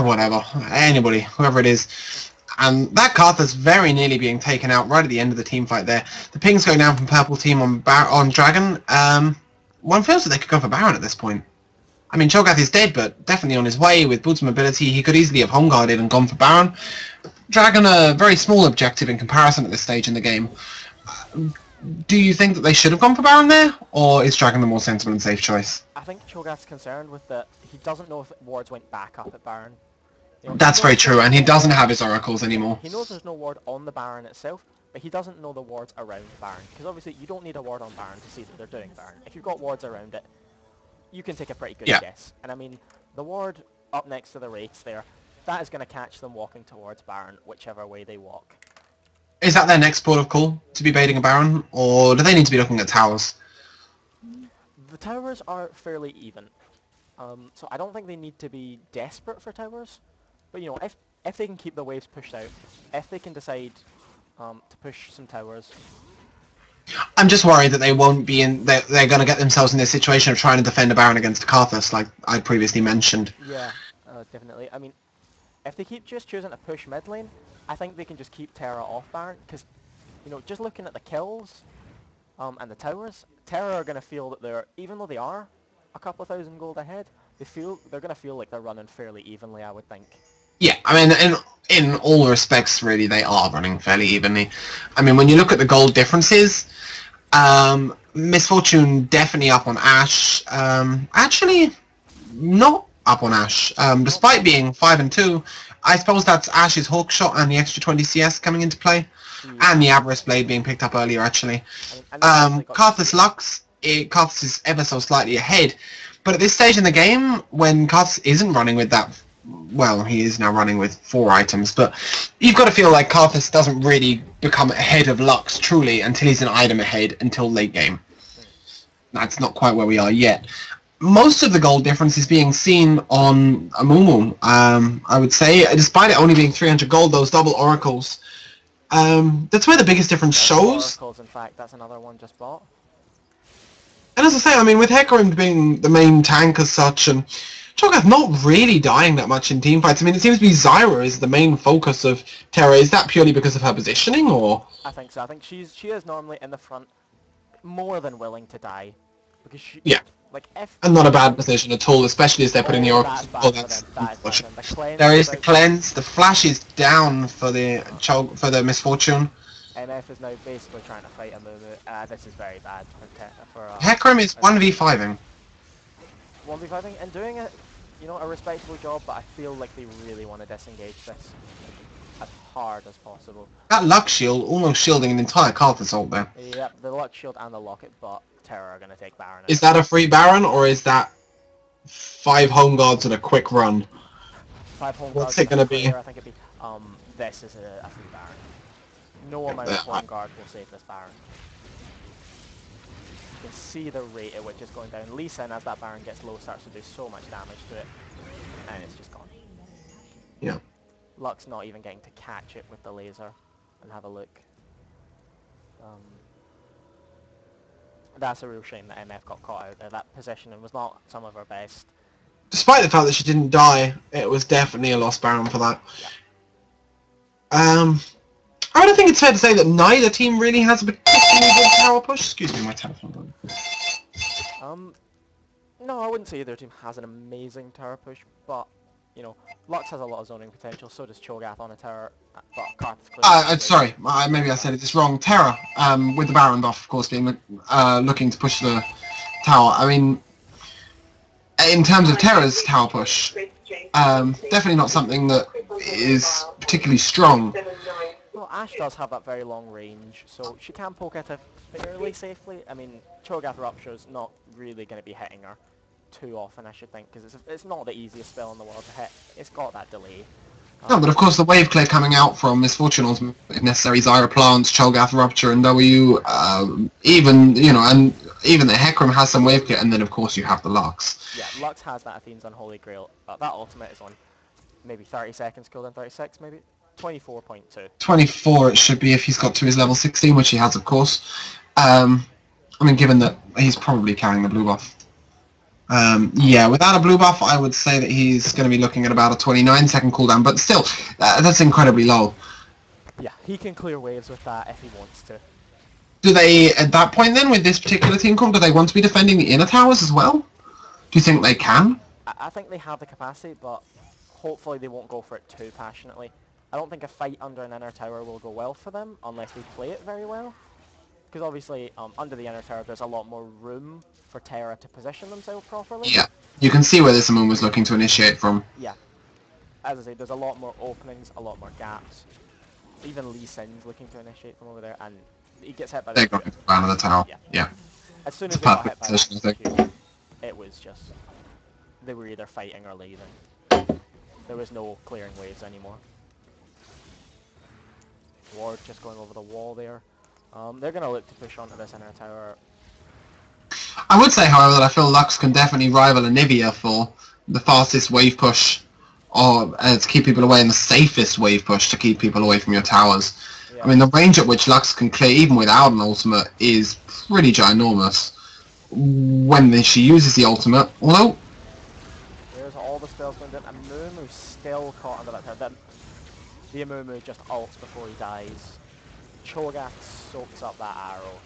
Whatever. Anybody, whoever it is. And that Karthus very nearly being taken out right at the end of the team fight there. The ping's going down from purple team on Dragon. One feels that they could go for Baron at this point. I mean, Cho'Gath is dead, but definitely on his way with Boots mobility. He could easily have home guarded and gone for Baron. Dragon, a very small objective in comparison at this stage in the game. Do you think that they should have gone for Baron there, or is Dragon the more sensible and safe choice? I think Cho'Gath's concerned with that he doesn't know if wards went back up at Baron. You know, That's very true, and he doesn't have his oracles anymore. He knows there's no ward on the Baron itself, but he doesn't know the wards around Baron. Because obviously you don't need a ward on Baron to see that they're doing Baron. If you've got wards around it, you can take a pretty good guess. And I mean, the ward up next to the Wraiths there, that is going to catch them walking towards Baron, whichever way they walk. Is that their next port of call, to be baiting a Baron, or do they need to be looking at towers? The towers are fairly even, so I don't think they need to be desperate for towers. But you know, if they can keep the waves pushed out, if they can decide to push some towers. I'm just worried that they won't be in. They're going to get themselves in this situation of trying to defend a Baron against Karthus, like I previously mentioned. Yeah, definitely. I mean, if they keep just choosing to push mid lane, I think they can just keep Tera off Baron, because, you know, just looking at the kills and the towers, Tera are going to feel that they're, even though they are a couple of thousand gold ahead, they're going to feel like they're running fairly evenly, I would think. Yeah, I mean, in all respects, really, they are running fairly evenly. I mean, when you look at the gold differences, Misfortune definitely up on Ash. Actually, not up on Ash. Despite being 5 and 2, I suppose that's Ash's Hawk Shot and the extra 20 CS coming into play, and the Avarice Blade being picked up earlier, actually. Karthus Lux, Karthus is ever so slightly ahead, but at this stage in the game, when Karthus isn't running with that, well, he is now running with 4 items, but you've got to feel like Karthus doesn't really become ahead of Lux, truly, until he's an item ahead, until late game. That's not quite where we are yet. Most of the gold difference is being seen on Amumu, I would say, despite it only being 300 gold, those double oracles. That's where the biggest difference shows. Oracles, in fact, that's another one just bought. And as I say, I mean, with Hecarim being the main tank as such, and Cho'Gath not really dying that much in teamfights. I mean, it seems to be Zyra is the main focus of Tera. Is that purely because of her positioning, or? I think so. I think she is normally in the front, more than willing to die, because she. Yeah. Like if. And not a bad position at all, especially as they're putting the oracles. Oh, that's there is the cleanse. The flash is down for the Misfortune. MF is now basically trying to fight Amumu. This is very bad for Hecarim is 1v5ing. 1v5ing and doing it, you know, a respectable job, but I feel like they really want to disengage this as hard as possible. That Luck Shield almost shielding an entire Karthus ult there. Yep, the Luck Shield and the Locket, but Tera are going to take Baron. Is that a free Baron, or is that 5 home guards and a quick run? 5 home What's guards. it going to be? I think it'd be, this is a free Baron. No amount of home guard will save this Baron. You can see the rate at which it's going down. Lee Sin, as that Baron gets low, starts to do so much damage to it, and it's just gone. Yeah. Lux not even getting to catch it with the laser and have a look. That's a real shame that MF got caught out there. That positioning was not some of her best. Despite the fact that she didn't die, it was definitely a lost Baron for that. Yeah. I don't think it's fair to say that neither team really has a particularly good tower push. Excuse me, my telephone. No, I wouldn't say either team has an amazing tower push, but, you know, Lux has a lot of zoning potential, so does Cho'Gath on a tower, but Karth's clearly... Sorry, maybe I said this wrong. Terra, with the Baron buff, of course, being looking to push the tower. I mean, in terms of Terra's tower push, definitely not something that is particularly strong. Well, Ashe does have that very long range, so she can poke at it fairly safely. I mean, Cho'Gath Rupture's not really going to be hitting her too often, I should think, because it's not the easiest spell in the world to hit. It's got that delay. No, but of course the wave clear coming out from Misfortune Ultimate, if necessary, Zyra Plants, Cho'Gath Rupture, and W, even, you know, and even the Hecarim has some wave clear, and then of course you have the Lux. Yeah, Lux has that Athene's Unholy Grail. That ultimate is on maybe 30 seconds, cooldown 36 maybe? 24.2. 24 it should be if he's got to his level 16, which he has of course. I mean, given that he's probably carrying the blue buff. Yeah, without a blue buff, I would say that he's going to be looking at about a 29-second cooldown, but still, that's incredibly low. Yeah, he can clear waves with that if he wants to. Do they, at that point then, with this particular team comp, do they want to be defending the inner towers as well? Do you think they can? I think they have the capacity, but hopefully they won't go for it too passionately. I don't think a fight under an inner tower will go well for them unless they play it very well. Because obviously, under the inner tower, there's a lot more room for Tera to position themselves properly. Yeah, you can see where this Amun was looking to initiate from. Yeah. As I say, there's a lot more openings, a lot more gaps. Even Lee Sin's looking to initiate from over there, and he gets hit by the... They're going to ban of the tower. Yeah. As soon It's as a they got hit perfect by position, I that think. Q, it was just... They were either fighting or leaving. There was no clearing waves anymore. Ward just going over the wall there. They're going to look to push onto this inner tower. I would say, however, that I feel Lux can definitely rival Anivia for the fastest wave push, or to keep people away, and the safest wave push to keep people away from your towers. Yeah. I mean, the range at which Lux can clear, even without an ultimate, is pretty ginormous when she uses the ultimate. Although, There's all the spells going down. Amumu's still caught under that tower. The Amumu just ults before he dies. Cho'Gath soaks up that arrow.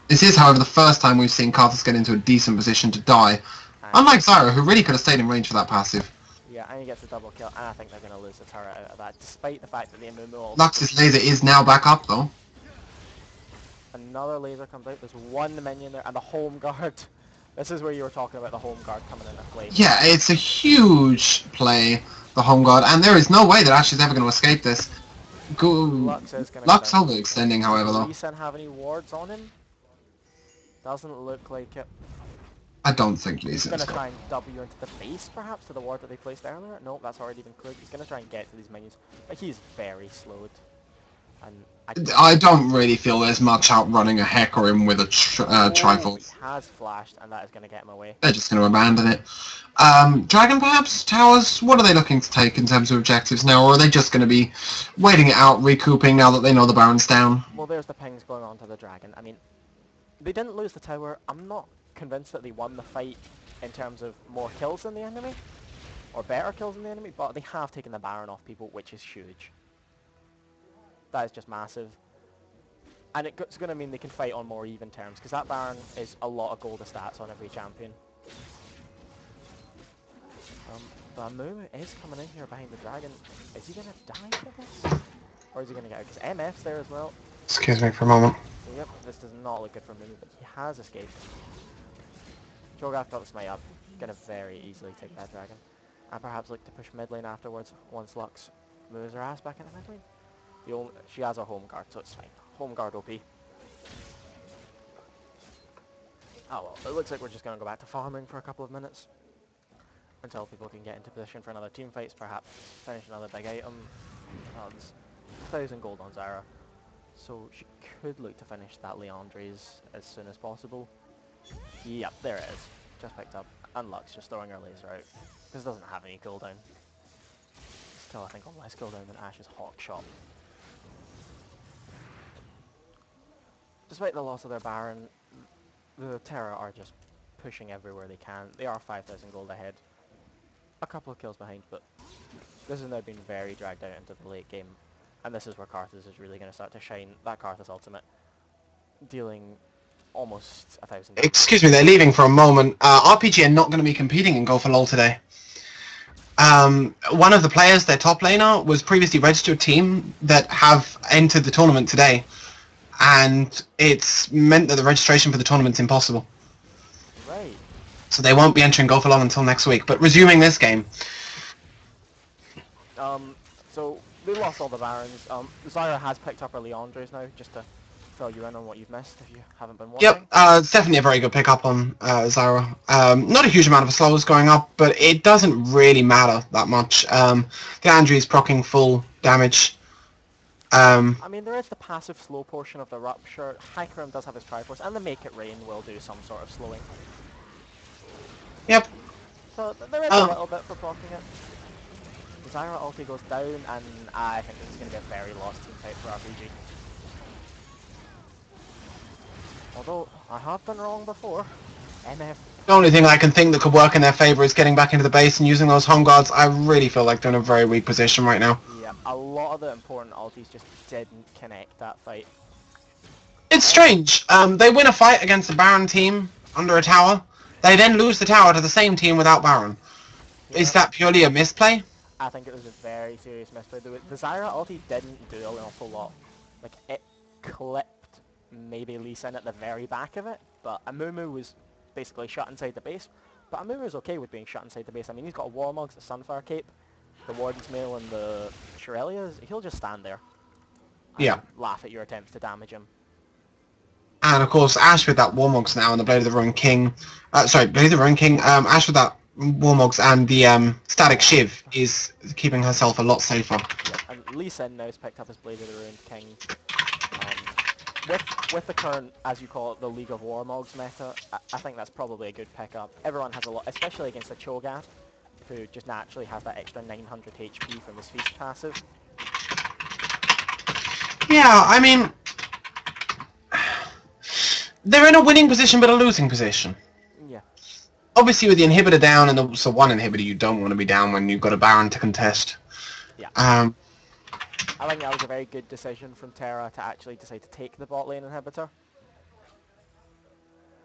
this is, however, the first time we've seen Karthus get into a decent position to die. And Unlike Zyra, who really could have stayed in range for that passive. yeah, and he gets a double kill, and I think they're going to lose the turret out of that, despite the fact that the Amumu also... Lux's laser is now back up, though. Another laser comes out. There's one minion there, and the home guard. This is where you were talking about the home guard coming in a flame. Yeah, it's a huge play, the home guard, and there is no way that Ashe is ever going to escape this. Lux is going to Lux overextending, however, though. Does Lee Sin have any wards on him? Doesn't look like it. I don't think Lee He's Sin's going to got... try and W into the face, perhaps, to the ward that they placed earlier. Nope, that's already been cleared. He's going to try and get to these minions, but he's very slowed. And I don't really feel there's much outrunning a Hecarim with a Triforce. He has flashed, and that is going to get him away. They're just going to abandon it. Dragon, perhaps? Towers? What are they looking to take in terms of objectives now, or are they just going to be waiting it out, recouping now that they know the Baron's down? Well, there's the pings going on to the dragon. I mean, they didn't lose the tower. I'm not convinced that they won the fight in terms of more kills than the enemy, or better kills than the enemy, but they have taken the Baron off people, which is huge. That is just massive. And it's going to mean they can fight on more even terms, because that Baron is a lot of gold stats on every champion. But Amumu is coming in here behind the dragon. Is he going to die for this? Or is he going to get out? Because MF's there as well. Excuse me for a moment. Yep, this does not look good for Amumu, but he has escaped. Cho'Gath got the smite up. Going to very easily take that dragon. And perhaps look to push mid lane afterwards once Lux moves her ass back into mid lane. She has a home guard, so it's fine. Home guard OP. Oh well, it looks like we're just going to go back to farming for a couple of minutes. Until people can get into position for another team fights, perhaps finish another big item. There's 1,000 gold on Zyra. So she could look to finish that Leandre's as soon as possible. Yep, there it is. Just picked up. And Lux just throwing her laser out. This doesn't have any cooldown. Still, I think on less cooldown than Ash's Hawk Shot. Despite the loss of their Baron, the Tera are just pushing everywhere they can. They are 5,000 gold ahead. A couple of kills behind, but this has now been very dragged out into the late game. And this is where Karthus is really going to start to shine. That Karthus ultimate, dealing almost 1,000 damage. Excuse me, they're leaving for a moment. RPG are not going to be competing in Go for LOL today. One of the players, their top laner, was previously registered team that have entered the tournament today. And it's meant that the registration for the tournament's impossible. Right. So they won't be entering Go for LOL until next week. But resuming this game. So they lost all the Barons. Zyra has picked up her Leandres now, just to fill you in on what you've missed if you haven't been watching. Yep, it's definitely a very good pickup on Zyra. Not a huge amount of slows going up, but it doesn't really matter that much. The Andrew's proccing full damage. I mean, there is the passive slow portion of the Rupture. Hykerim does have his Triforce, and the Make It Rain will do some sort of slowing. Yep. So there is a little bit for proccing it. Zyra ulti goes down, and I think this is going to be a very lost team fight for RPG. Although, I have been wrong before. MF... The only thing I can think that could work in their favour is getting back into the base and using those home guards. I really feel like they're in a very weak position right now. Yeah, a lot of the important ultis just didn't connect that fight. It's strange. They win a fight against a Baron team under a tower. They then lose the tower to the same team without Baron. Yeah. Is that purely a misplay? I think it was a very serious misplay. The Zyra ulti didn't do an awful lot. Like, it clipped maybe Lee Sin at the very back of it, but Amumu was basically shut inside the base. But Amumu's okay with being shut inside the base. I mean, he's got a Warmogs, a Sunfire Cape, the Warden's Mail, and the Shirelias. He'll just stand there and Yeah. laugh at your attempts to damage him. And of course, Ash with that Warmogs now and the Blade of the Ruined King. Blade of the Ruined King. Ash with that Warmogs and the Static Shiv is keeping herself a lot safer. Yeah, and Lee Sin now has picked up his Blade of the Ruined King. With the current, as you call it, the League of Warmogs meta, I think that's probably a good pickup. Everyone has a lot, especially against a Cho'Gath, who just naturally has that extra 900 HP from his Feast passive. Yeah, I mean, they're in a winning position but a losing position. Yeah. Obviously, with the inhibitor down, and so one inhibitor you don't want to be down when you've got a Baron to contest. Yeah. I think that was a very good decision from Tera to actually decide to take the bot lane inhibitor.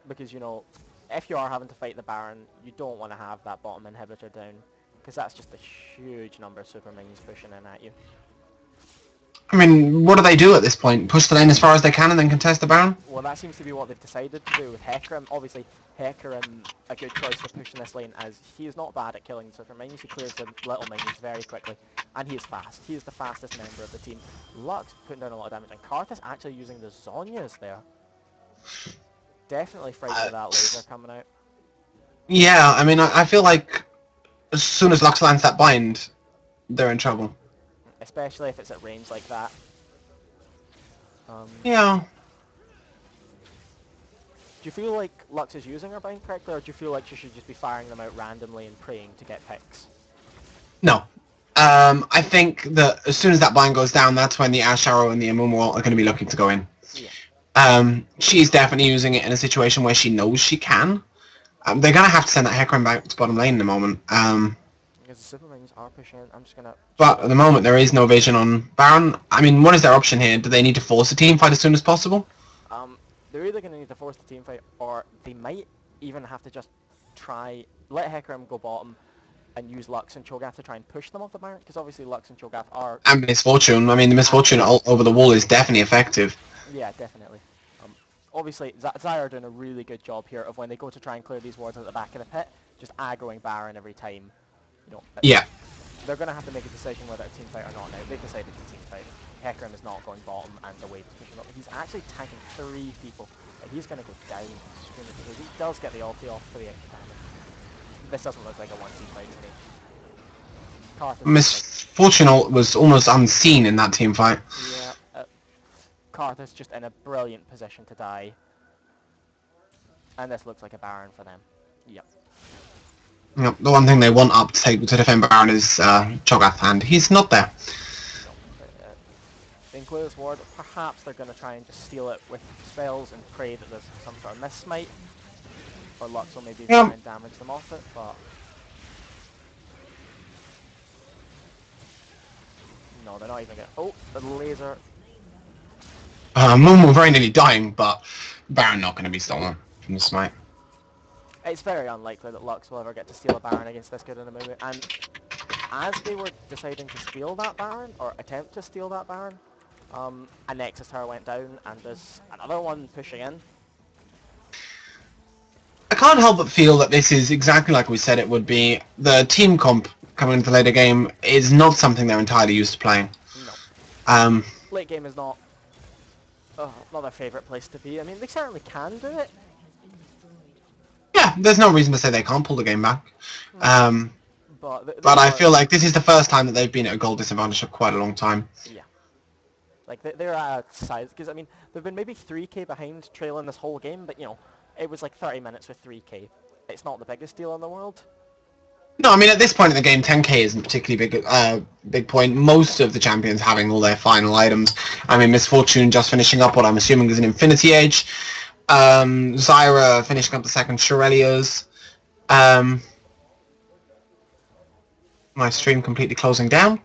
Because, you know, if you are having to fight the Baron, you don't want to have that bottom inhibitor down. Because that's just a huge number of super minions pushing in at you. I mean, what do they do at this point? Push the lane as far as they can and then contest the Baron? Well, that seems to be what they've decided to do with Hecarim. Obviously, Hecarim, a good choice for pushing this lane, as he is not bad at killing super minions. He clears the little minions very quickly, and he is fast. He is the fastest member of the team. Lux putting down a lot of damage, and Karthus actually using the Zhonya's there. Definitely frightened of that laser coming out. Yeah, I mean, I feel like as soon as Lux lands that bind, they're in trouble. Especially if it's at range like that. Yeah. Do you feel like Lux is using her bind correctly, or do you feel like she should just be firing them out randomly and praying to get picks? No. I think that as soon as that bind goes down, that's when the Ash Arrow and the Amumu are going to be looking to go in. Yeah. She's definitely using it in a situation where she knows she can. They're going to have to send that Hecarim back to bottom lane in a moment. Because the super minions are pushing in. I'm just going to... But at the moment, there is no vision on Baron. I mean, what is their option here? Do they need to force a team fight as soon as possible? They're either going to need to force the team fight, or they might even have to just try... Let Hecarim go bottom and use Lux and Cho'Gath to try and push them off the Baron, because obviously Lux and Cho'Gath are... And Misfortune. I mean, the Misfortune over the wall is definitely effective. Yeah, definitely. Obviously, Zyra are doing a really good job here of when they go to try and clear these wards at the back of the pit, just aggroing Baron every time. You know, Yeah. They're going to have to make a decision whether it's team fight or not now. They've decided to team fight. Hecarim is not going bottom, and the wave is pushing up. He's actually tanking 3 people. He's going to go down screaming, because he does get the ulti off for the extra damage. This doesn't look like a 1-team fight to me. Misfortune was almost unseen in that team fight. Yeah. Karthus just in a brilliant position to die. And this looks like a Baron for them. Yep. Yep, the one thing they want up to defend Baron is Cho'Gath, and he's not there. No. The Include's Ward, perhaps they're going to try and just steal it with spells and pray that there's some sort of miss smite. Or Lux will maybe try and damage them off it, but... No, they're not even going to... Oh, the laser. Moon very nearly dying, but Baron not going to be stolen from the smite. It's very unlikely that Lux will ever get to steal a Baron against this good in a movie. And as they were deciding to steal that Baron, or attempt to steal that Baron, a Nexus Tower went down, and there's another one pushing in. I can't help but feel that this is exactly like we said it would be. The team comp coming into the later game is not something they're entirely used to playing. No. Late game is not their favourite place to be. I mean, they certainly can do it. Yeah, there's no reason to say they can't pull the game back. But I feel like this is the first time that they've been at a goal disadvantage for quite a long time. Yeah. Like, they're at a size... Because, I mean, they've been maybe 3k behind trailing this whole game, but, you know, it was like 30 minutes with 3k. It's not the biggest deal in the world. No, I mean, at this point in the game, 10k isn't particularly big point. Most of the champions having all their final items. I mean, Misfortune just finishing up what I'm assuming is an Infinity Age. Zyra finishing up the second Shurelios. My stream completely closing down.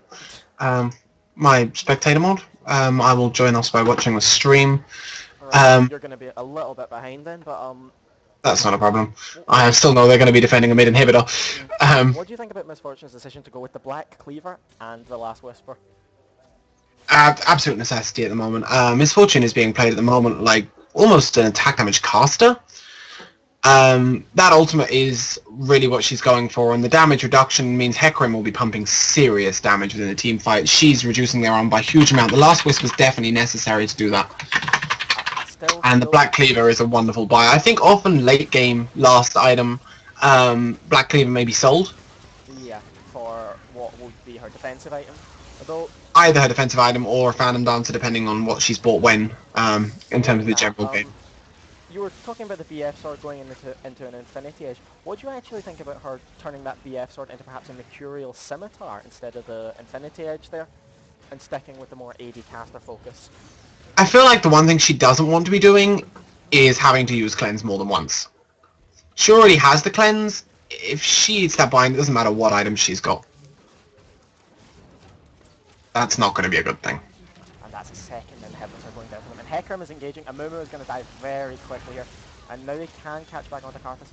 My spectator mode. I will join us by watching the stream. Right, you're going to be a little bit behind then, but that's not a problem. I still know they're going to be defending a mid inhibitor. What do you think about Misfortune's decision to go with the Black Cleaver and the Last Whisper? Absolute necessity at the moment. Misfortune is being played at the moment like almost an attack damage caster. That ultimate is really what she's going for, and the damage reduction means Hecarim will be pumping serious damage within the team fight. She's reducing their arm by a huge amount. The Last Whisper is definitely necessary to do that. And the Black Cleaver is a wonderful buy. I think often late game last item, Black Cleaver may be sold. Yeah, for what would be her defensive item. Although either her defensive item or a Phantom Dancer, depending on what she's bought when, in terms of the general game. You were talking about the BF sword going into an Infinity Edge. What do you actually think about her turning that BF sword into perhaps a Mercurial Scimitar instead of the Infinity Edge there, and sticking with the more AD caster focus? I feel like the one thing she doesn't want to be doing is having to use cleanse more than once. She already has the cleanse. If she eats that bind, it doesn't matter what item she's got. That's not going to be a good thing. And that's a second inhibitor going down for them. And Hecarim is engaging. Amumu is going to die very quickly here. And now they can catch back onto Karthus.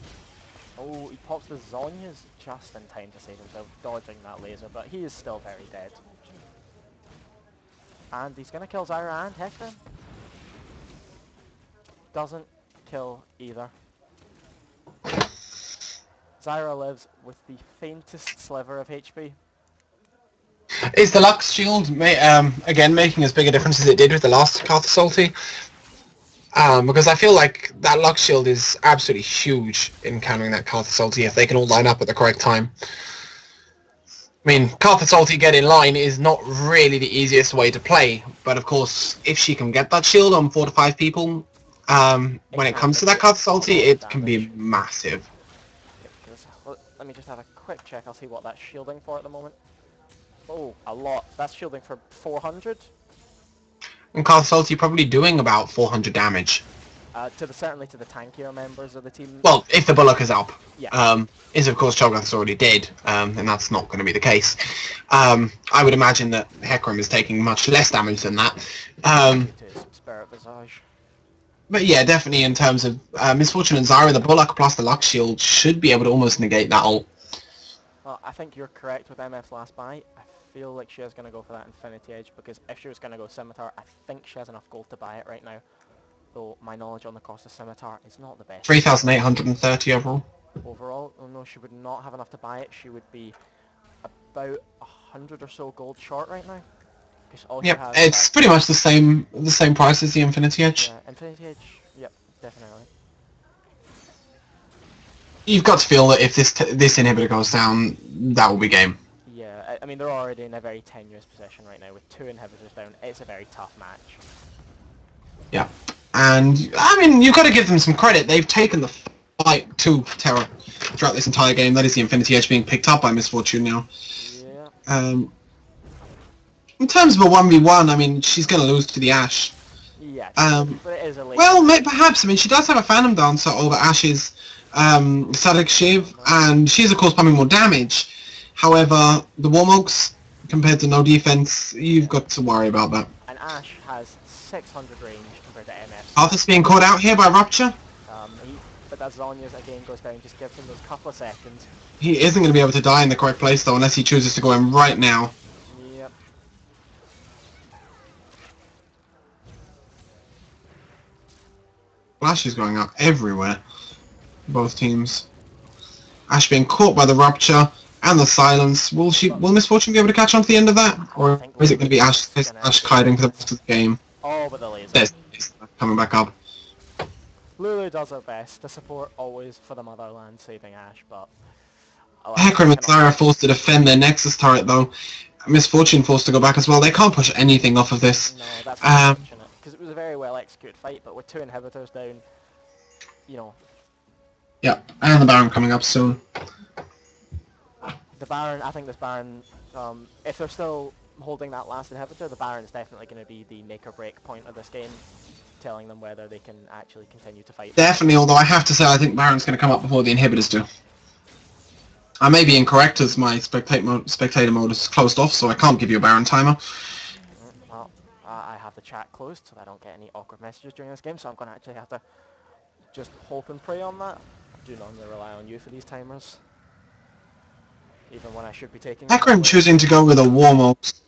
Oh, he pops the Zhonya's just in time to save himself, dodging that laser, but he is still very dead. And he's going to kill Zyra and Hecarim. Doesn't kill either. Zyra lives with the faintest sliver of HP. Is the Lux Shield, again, making as big a difference as it did with the last Karthus ulti? Because I feel like that Lux Shield is absolutely huge in countering that Karthus ulti if they can all line up at the correct time. I mean, Karthus ulti get in line is not really the easiest way to play, but of course, if she can get that shield on 4 to 5 people, when it comes to that Karthus ulti, it can be massive. Let me just have a quick check, I'll see what that's shielding for at the moment. Oh, a lot. That's shielding for 400. And Karthus ulti probably doing about 400 damage. Certainly to the tankier members of the team. Well, if the Bullock is up. Yeah. Is of course Cho'Gath's already dead, and that's not going to be the case. I would imagine that Hecarim is taking much less damage than that. Spirit Visage. But yeah, definitely in terms of Misfortune and Zyra, the Bullock plus the Lux Shield should be able to almost negate that ult. Well, I think you're correct with MF's last buy. I feel like she is going to go for that Infinity Edge, because if she was going to go Scimitar, I think she has enough gold to buy it right now. Though my knowledge on the cost of Scimitar is not the best. 3,830 overall. Overall? Oh no, she would not have enough to buy it. She would be about 100 or so gold short right now. Yep, it's pretty much the same price as the Infinity Edge. Yeah, Infinity Edge, yep, definitely. You've got to feel that if this inhibitor goes down, that will be game. Yeah, I mean, they're already in a very tenuous position right now with 2 inhibitors down. It's a very tough match. Yeah. And, I mean, you've got to give them some credit. They've taken the fight to Tera throughout this entire game. That is the Infinity Edge being picked up by Misfortune now. Yeah. In terms of a 1v1, I mean, she's going to lose to the Ashe. Yeah. Um, But it is a late. Well, perhaps. I mean, she does have a Phantom Dancer over Ashe's Static Shiv, and she's, of course, pumping more damage. However, the Warmogs, compared to no defense, you've got to worry about that. And Ashe has 600 range compared to MF. Arthur's being caught out here by Rupture. But that Zonya's again goes down, just gives him those couple of seconds. He isn't going to be able to die in the correct place, though, unless he chooses to go in right now. Yep. Flash is going up everywhere. Both teams. Ashe being caught by the Rupture and the Silence. Will Misfortune be able to catch on to the end of that? Or is it going to be Ashe kiting for the rest of the game? Oh, but the laser. There's coming back up. Lulu does her best to support always for the motherland, saving Ashe, but... Hecarim and Tera forced to defend their Nexus turret, though. Misfortune forced to go back as well. They can't push anything off of this. No, that's unfortunate, because it was a very well executed fight, but with 2 inhibitors down, you know... Yeah, and the Baron coming up soon. The Baron, I think this Baron, if they're still holding that last inhibitor, the Baron is definitely going to be the make or break point of this game, telling them whether they can actually continue to fight. Definitely, although I have to say I think Baron's going to come up before the inhibitors do. I may be incorrect as my spectator mode is closed off, so I can't give you a Baron timer. Well, I have the chat closed so I don't get any awkward messages during this game, so I'm going to actually have to just hope and pray on that. I do normally rely on you for these timers, even when I should be taking... Hecarim choosing to go with a Warmogs.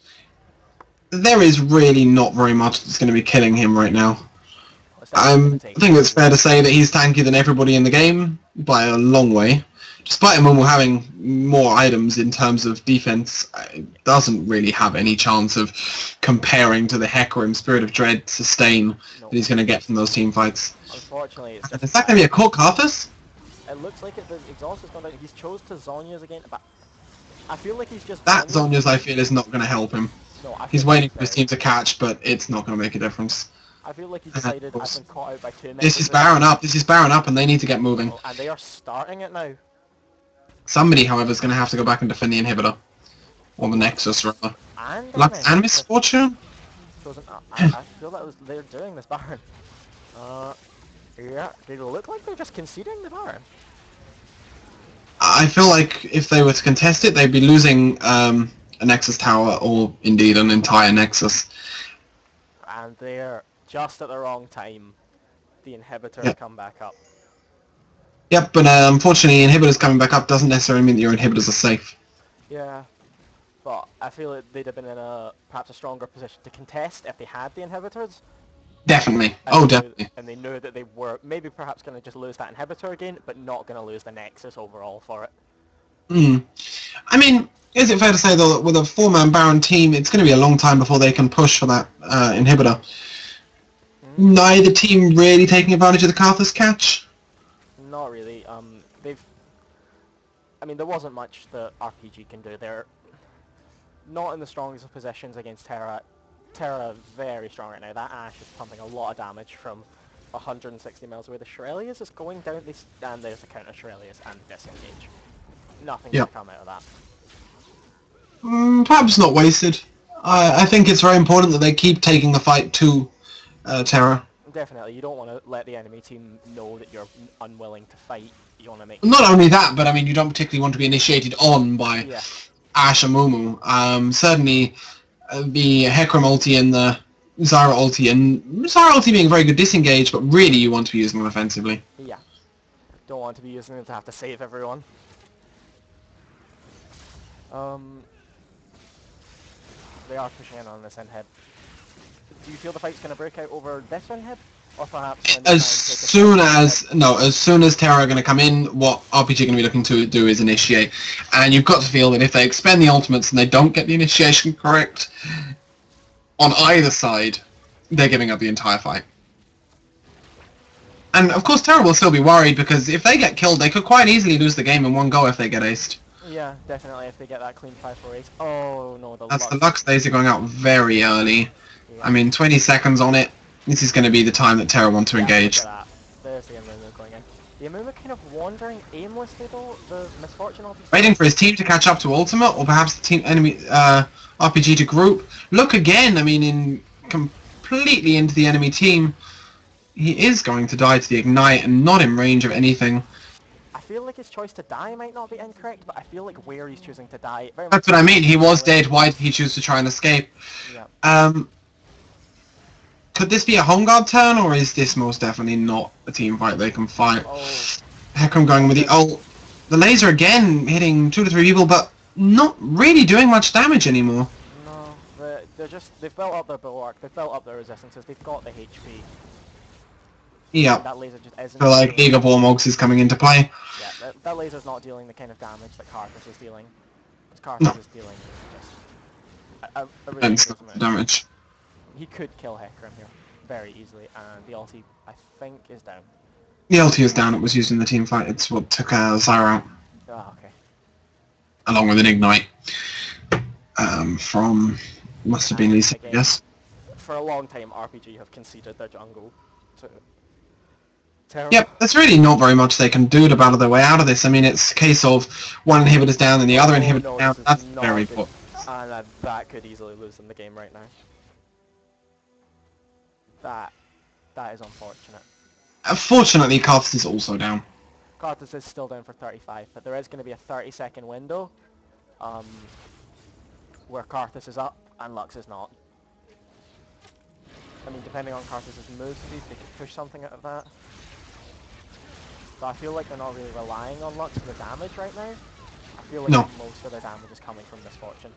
There is really not very much that's going to be killing him right now. I think it's fair to say that he's tankier than everybody in the game by a long way. Despite him having more items in terms of defense, it doesn't really have any chance of comparing to the Hecarim Spirit of Dread sustain that he's going to get from those team fights. Unfortunately, it's just... Is that going to be a Court Carthus? It looks like it. The exhaust has gone down. He's chose to Zonya's again, but I feel like he's just... That Zonya's, I feel, is not going to help him. No, he's waiting for his team to catch, but it's not going to make a difference. I feel like he decided I've been caught out by 2 men. This is Baron up, and they need to get moving. Oh, and they are starting it now. Somebody, however, is going to have to go back and defend the inhibitor. Or the Nexus, rather. And Lux and Misfortune? I feel that they're doing this Baron. Yeah, they look like they're just conceding the Baron. I feel like if they were to contest it, they'd be losing a Nexus tower, or indeed an entire Nexus. And they're just at the wrong time. The inhibitor has come back up. Yep, but unfortunately, inhibitors coming back up doesn't necessarily mean that your inhibitors are safe. Yeah, but I feel like they'd have been in perhaps a stronger position to contest if they had the inhibitors. Definitely. Definitely. And they knew that they were maybe perhaps going to just lose that inhibitor again, but not going to lose the Nexus overall for it. I mean, is it fair to say, though, that with a 4-man Baron team, it's going to be a long time before they can push for that inhibitor? Neither team really taking advantage of the Carthus catch? Not really. I mean, there wasn't much that RPG can do. They're not in the strongest of positions against Tera. Tera very strong right now. That Ashe is pumping a lot of damage from 160 miles away. The Shurelius is going down, and there's the counter Shurelius and disengage. Nothing can come out of that. Perhaps not wasted. I think it's very important that they keep taking the fight to Tera. Definitely, you don't want to let the enemy team know that you're unwilling to fight. You want to make... Not only that, but I mean, you don't particularly want to be initiated on by Ashe and Mumu. Certainly, the Hecarim ulti and the Zyra ulti, and Zyra ulti being a very good disengage, but really you want to be using them offensively. Yeah. Don't want to be using them to have to save everyone. They are pushing in on this inhib. Do you feel the fight's going to break out over this inhib? Or perhaps... As soon as Tera are going to come in, what RPG are going to be looking to do is initiate. And you've got to feel that if they expend the ultimates and they don't get the initiation correct, on either side, they're giving up the entire fight. And of course Tera will still be worried, because if they get killed, they could quite easily lose the game in one go if they get aced. Yeah, definitely, if they get that clean 5-4 ace. Oh no, the Lux daisy going out very early. Yeah. I mean, 20 seconds on it. This is going to be the time that Tera want to engage. Look at that. There's the Amumu going in. The Amumu kind of wandering aimlessly though. The Misfortune obviously... Waiting for his team to catch up to Ultimate, or perhaps the team enemy RPG to group. Look again, I mean, in completely into the enemy team. He is going to die to the Ignite and not in range of anything. I feel like his choice to die might not be incorrect, but I feel like where he's choosing to die... That's what I mean, he was dead. Why did he choose to try and escape? Yeah. Could this be a home guard turn, or is this most definitely not a team fight they can fight? Oh. Hecarim going with the ult. The laser again hitting 2 to 3 people, but not really doing much damage anymore. No, they've built up their bulwark, they've built up their resistances, they've got the HP. Yeah. That laser just isn't... So like League of Warmogs is coming into play. Yeah, that laser's not dealing the kind of damage that Karthus is dealing. Because Karthus is dealing just a really And good amount. damage. He could kill Hecarim here very easily, and the ulti, I think, is down. The ulti is down, it was used in the team fight, it's what took Zyra out. Ah, okay. Along with an Ignite. From... must have been Lisa, Again, yes. For a long time, RPG have conceded their jungle to Tera. Yep, there's really not very much they can do to battle their way out of this. I mean, it's a case of one inhibitor's down and the other inhibitor's down. That's very poor. And that could easily lose them the game right now. That is unfortunate. Fortunately, Karthus is also down. Karthus is still down for 35, but there is going to be a 30-second window where Karthus is up and Lux is not. I mean, depending on Karthus' move speed, they could push something out of that. But I feel like they're not really relying on Lux for the damage right now. I feel like most of their damage is coming from Misfortune.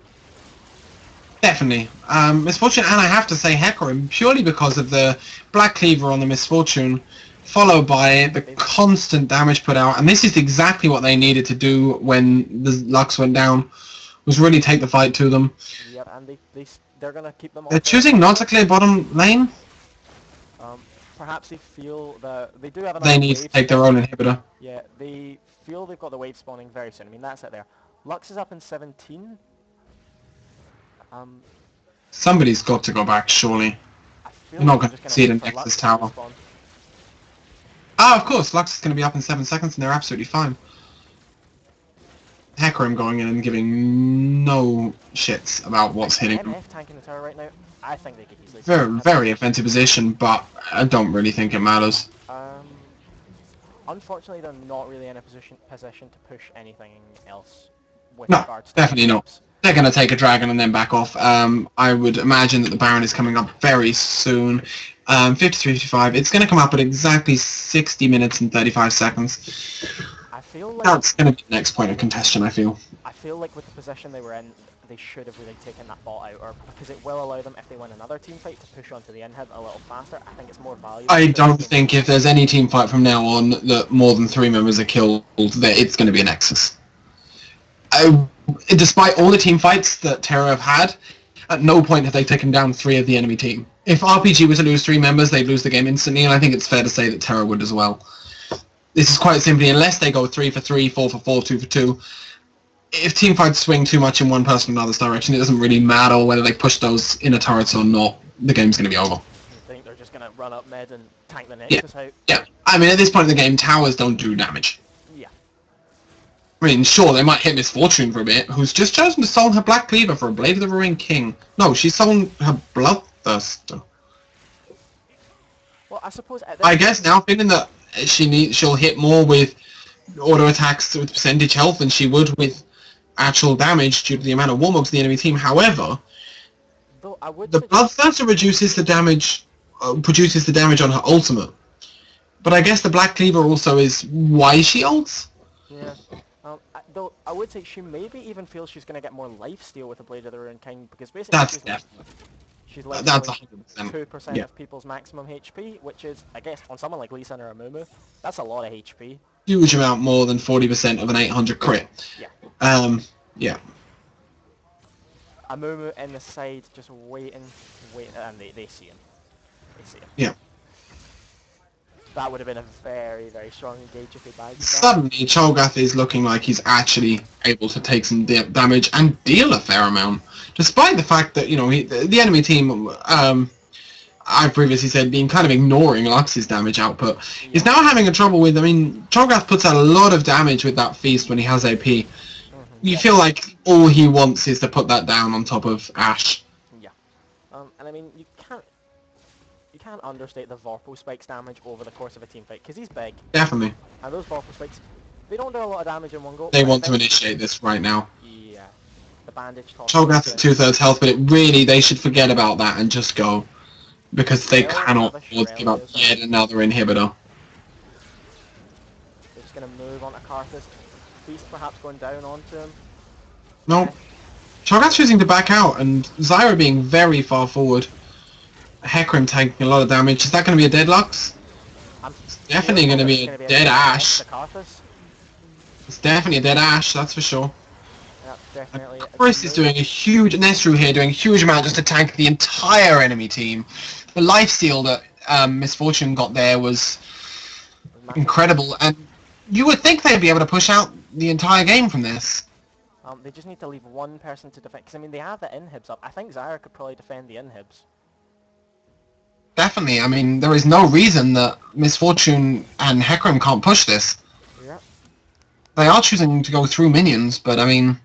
Definitely. Misfortune, and I have to say Hecarim, purely because of the Black Cleaver on the Misfortune, followed by the constant damage put out, and this is exactly what they needed to do when the Lux went down, was really take the fight to them. Yep, and they're going to keep them on. They're choosing not to clear bottom lane. Perhaps they feel that they do have They need to take their own inhibitor. Yeah, they feel they've got the wave spawning very soon. I mean, that's it there. Lux is up in 17. Somebody's got to go back, surely. You're not going to see it in Nexus Tower. Ah, of course, Lux is going to be up in 7 seconds and they're absolutely fine. Hecarim going in and giving no shits about what's hitting them. MF tanking the tower right now. I think they could easily... Very offensive position, but I don't really think it matters. Unfortunately, they're not really in a position to push anything else with No, regards to definitely not. They're going to take a dragon and then back off. I would imagine that the Baron is coming up very soon. 53-55. It's going to come up at exactly 60 minutes and 35 seconds. I feel like... That's going to be the next point of contention, I feel. I feel like with the position they were in, they should have really taken that bot out, or because it will allow them, if they win another team fight, to push onto the inhib a little faster. I think it's more valuable. I don't think if there's any team fight from now on that more than 3 members are killed, that it's going to be a Nexus. Despite all the team fights that Tera have had, at no point have they taken down 3 of the enemy team. If RPG was to lose 3 members, they'd lose the game instantly, and I think it's fair to say that Tera would as well. This is quite simply, unless they go 3 for 3, 4 for 4, 2 for 2, if team fights swing too much in one person or another's direction, it doesn't really matter whether they push those inner turrets or not. The game's going to be over. I think they're just going to run up mid and tank the Nexus out. Yeah, I mean, at this point in the game, towers don't do damage. Yeah. I mean, sure, they might hit Misfortune for a bit, who's just chosen to sell her Black Cleaver for a Blade of the Ruined King. No, she's sold her Bloodthirster. Well, I suppose... I guess now, feeling that she'll hit more with auto attacks with percentage health than she would with actual damage due to the amount of warm-ups in the enemy team. However, the Bloodthirster reduces the damage, produces the damage on her ultimate. But I guess the Black Cleaver also is why she ults? Yeah. Though I would say she maybe even feels she's going to get more lifesteal with the Blade of the Ruined King, because basically she's like 2% of people's maximum HP, which is, I guess, on someone like Lee Sin or Amumu, that's a lot of HP. Huge amount more than 40% of an 800 crit. Yeah. Yeah. Amumu in the side, just waiting, and they see him. They see him. Yeah. That would have been a very, very strong engage if he bagged. Suddenly, Cho'Gath is looking like he's actually able to take some damage and deal a fair amount, despite the fact that, you know, the enemy team, I previously said, been kind of ignoring Lux's damage output. He's now having a trouble with, I mean, Cho'Gath puts out a lot of damage with that Feast when he has AP. You feel like all he wants is to put that down on top of Ashe. Yeah. And I mean, you can't understate the Vorpal Spike's damage over the course of a team fight, because he's big. Definitely. And those Vorpal Spikes, they don't do a lot of damage in one go. They but want to initiate this right now. Yeah. The bandage toss. Cho'Gath at 2/3 health, but it really, they should forget about that and just go. Because they cannot afford to give up yet another inhibitor. They're just going to move on to Karthus. Feast perhaps going down onto him. No. Cho'Gath's choosing to back out, and Zyra being very far forward. Hecarim taking a lot of damage. Is that going to be a dead Lux? It's definitely going to be a dead Ashe. It's definitely a dead Ashe, that's for sure. Yeah, definitely. Chris is doing a huge, Nesru here doing a huge amount just to tank the entire enemy team. The lifesteal that Misfortune got there was incredible, and you would think they'd be able to push out the entire game from this. They just need to leave one person to defend, because I mean they have the inhibs up. I think Zyra could probably defend the inhibs. Definitely, I mean, there is no reason that Misfortune and Hecarim can't push this. Yeah. They are choosing to go through minions, but I mean,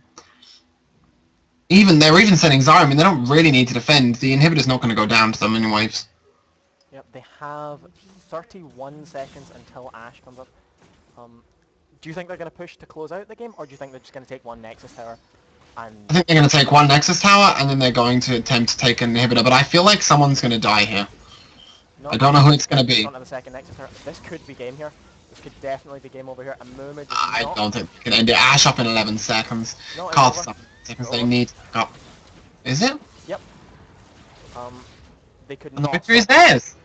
they're even sending Zyra. I mean, they don't really need to defend. The inhibitor's not going to go down to them anyways. Yep, they have 31 seconds until Ashe comes up. Do you think they're going to push to close out the game, or do you think they're just going to take one Nexus Tower? And I think they're going to take one Nexus Tower, and then they're going to attempt to take an inhibitor, but I feel like someone's going to die here. I don't know who it's going to be. Front of the second Nexus Tower. This could be game here. This could definitely be game over here. A Mumu does I not... don't think we can end it. Ashe up in 11 seconds. Karthus up in seconds. They need to pick up. Is it? Yep. They could And not... the victory is theirs!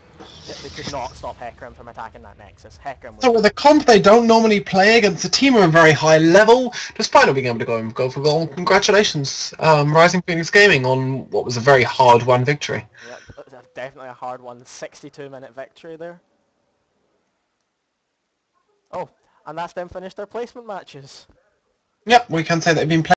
Yeah, they could not stop Hecarim from attacking that Nexus. Hecarim was... So with a comp they don't normally play against a team of a very high level, despite not being able to go for goal, congratulations, Rising Phoenix Gaming, on what was a very hard-won victory. Yep, definitely a hard one. 62-minute victory there. Oh, and that's them finished their placement matches. Yep, we can say they've been playing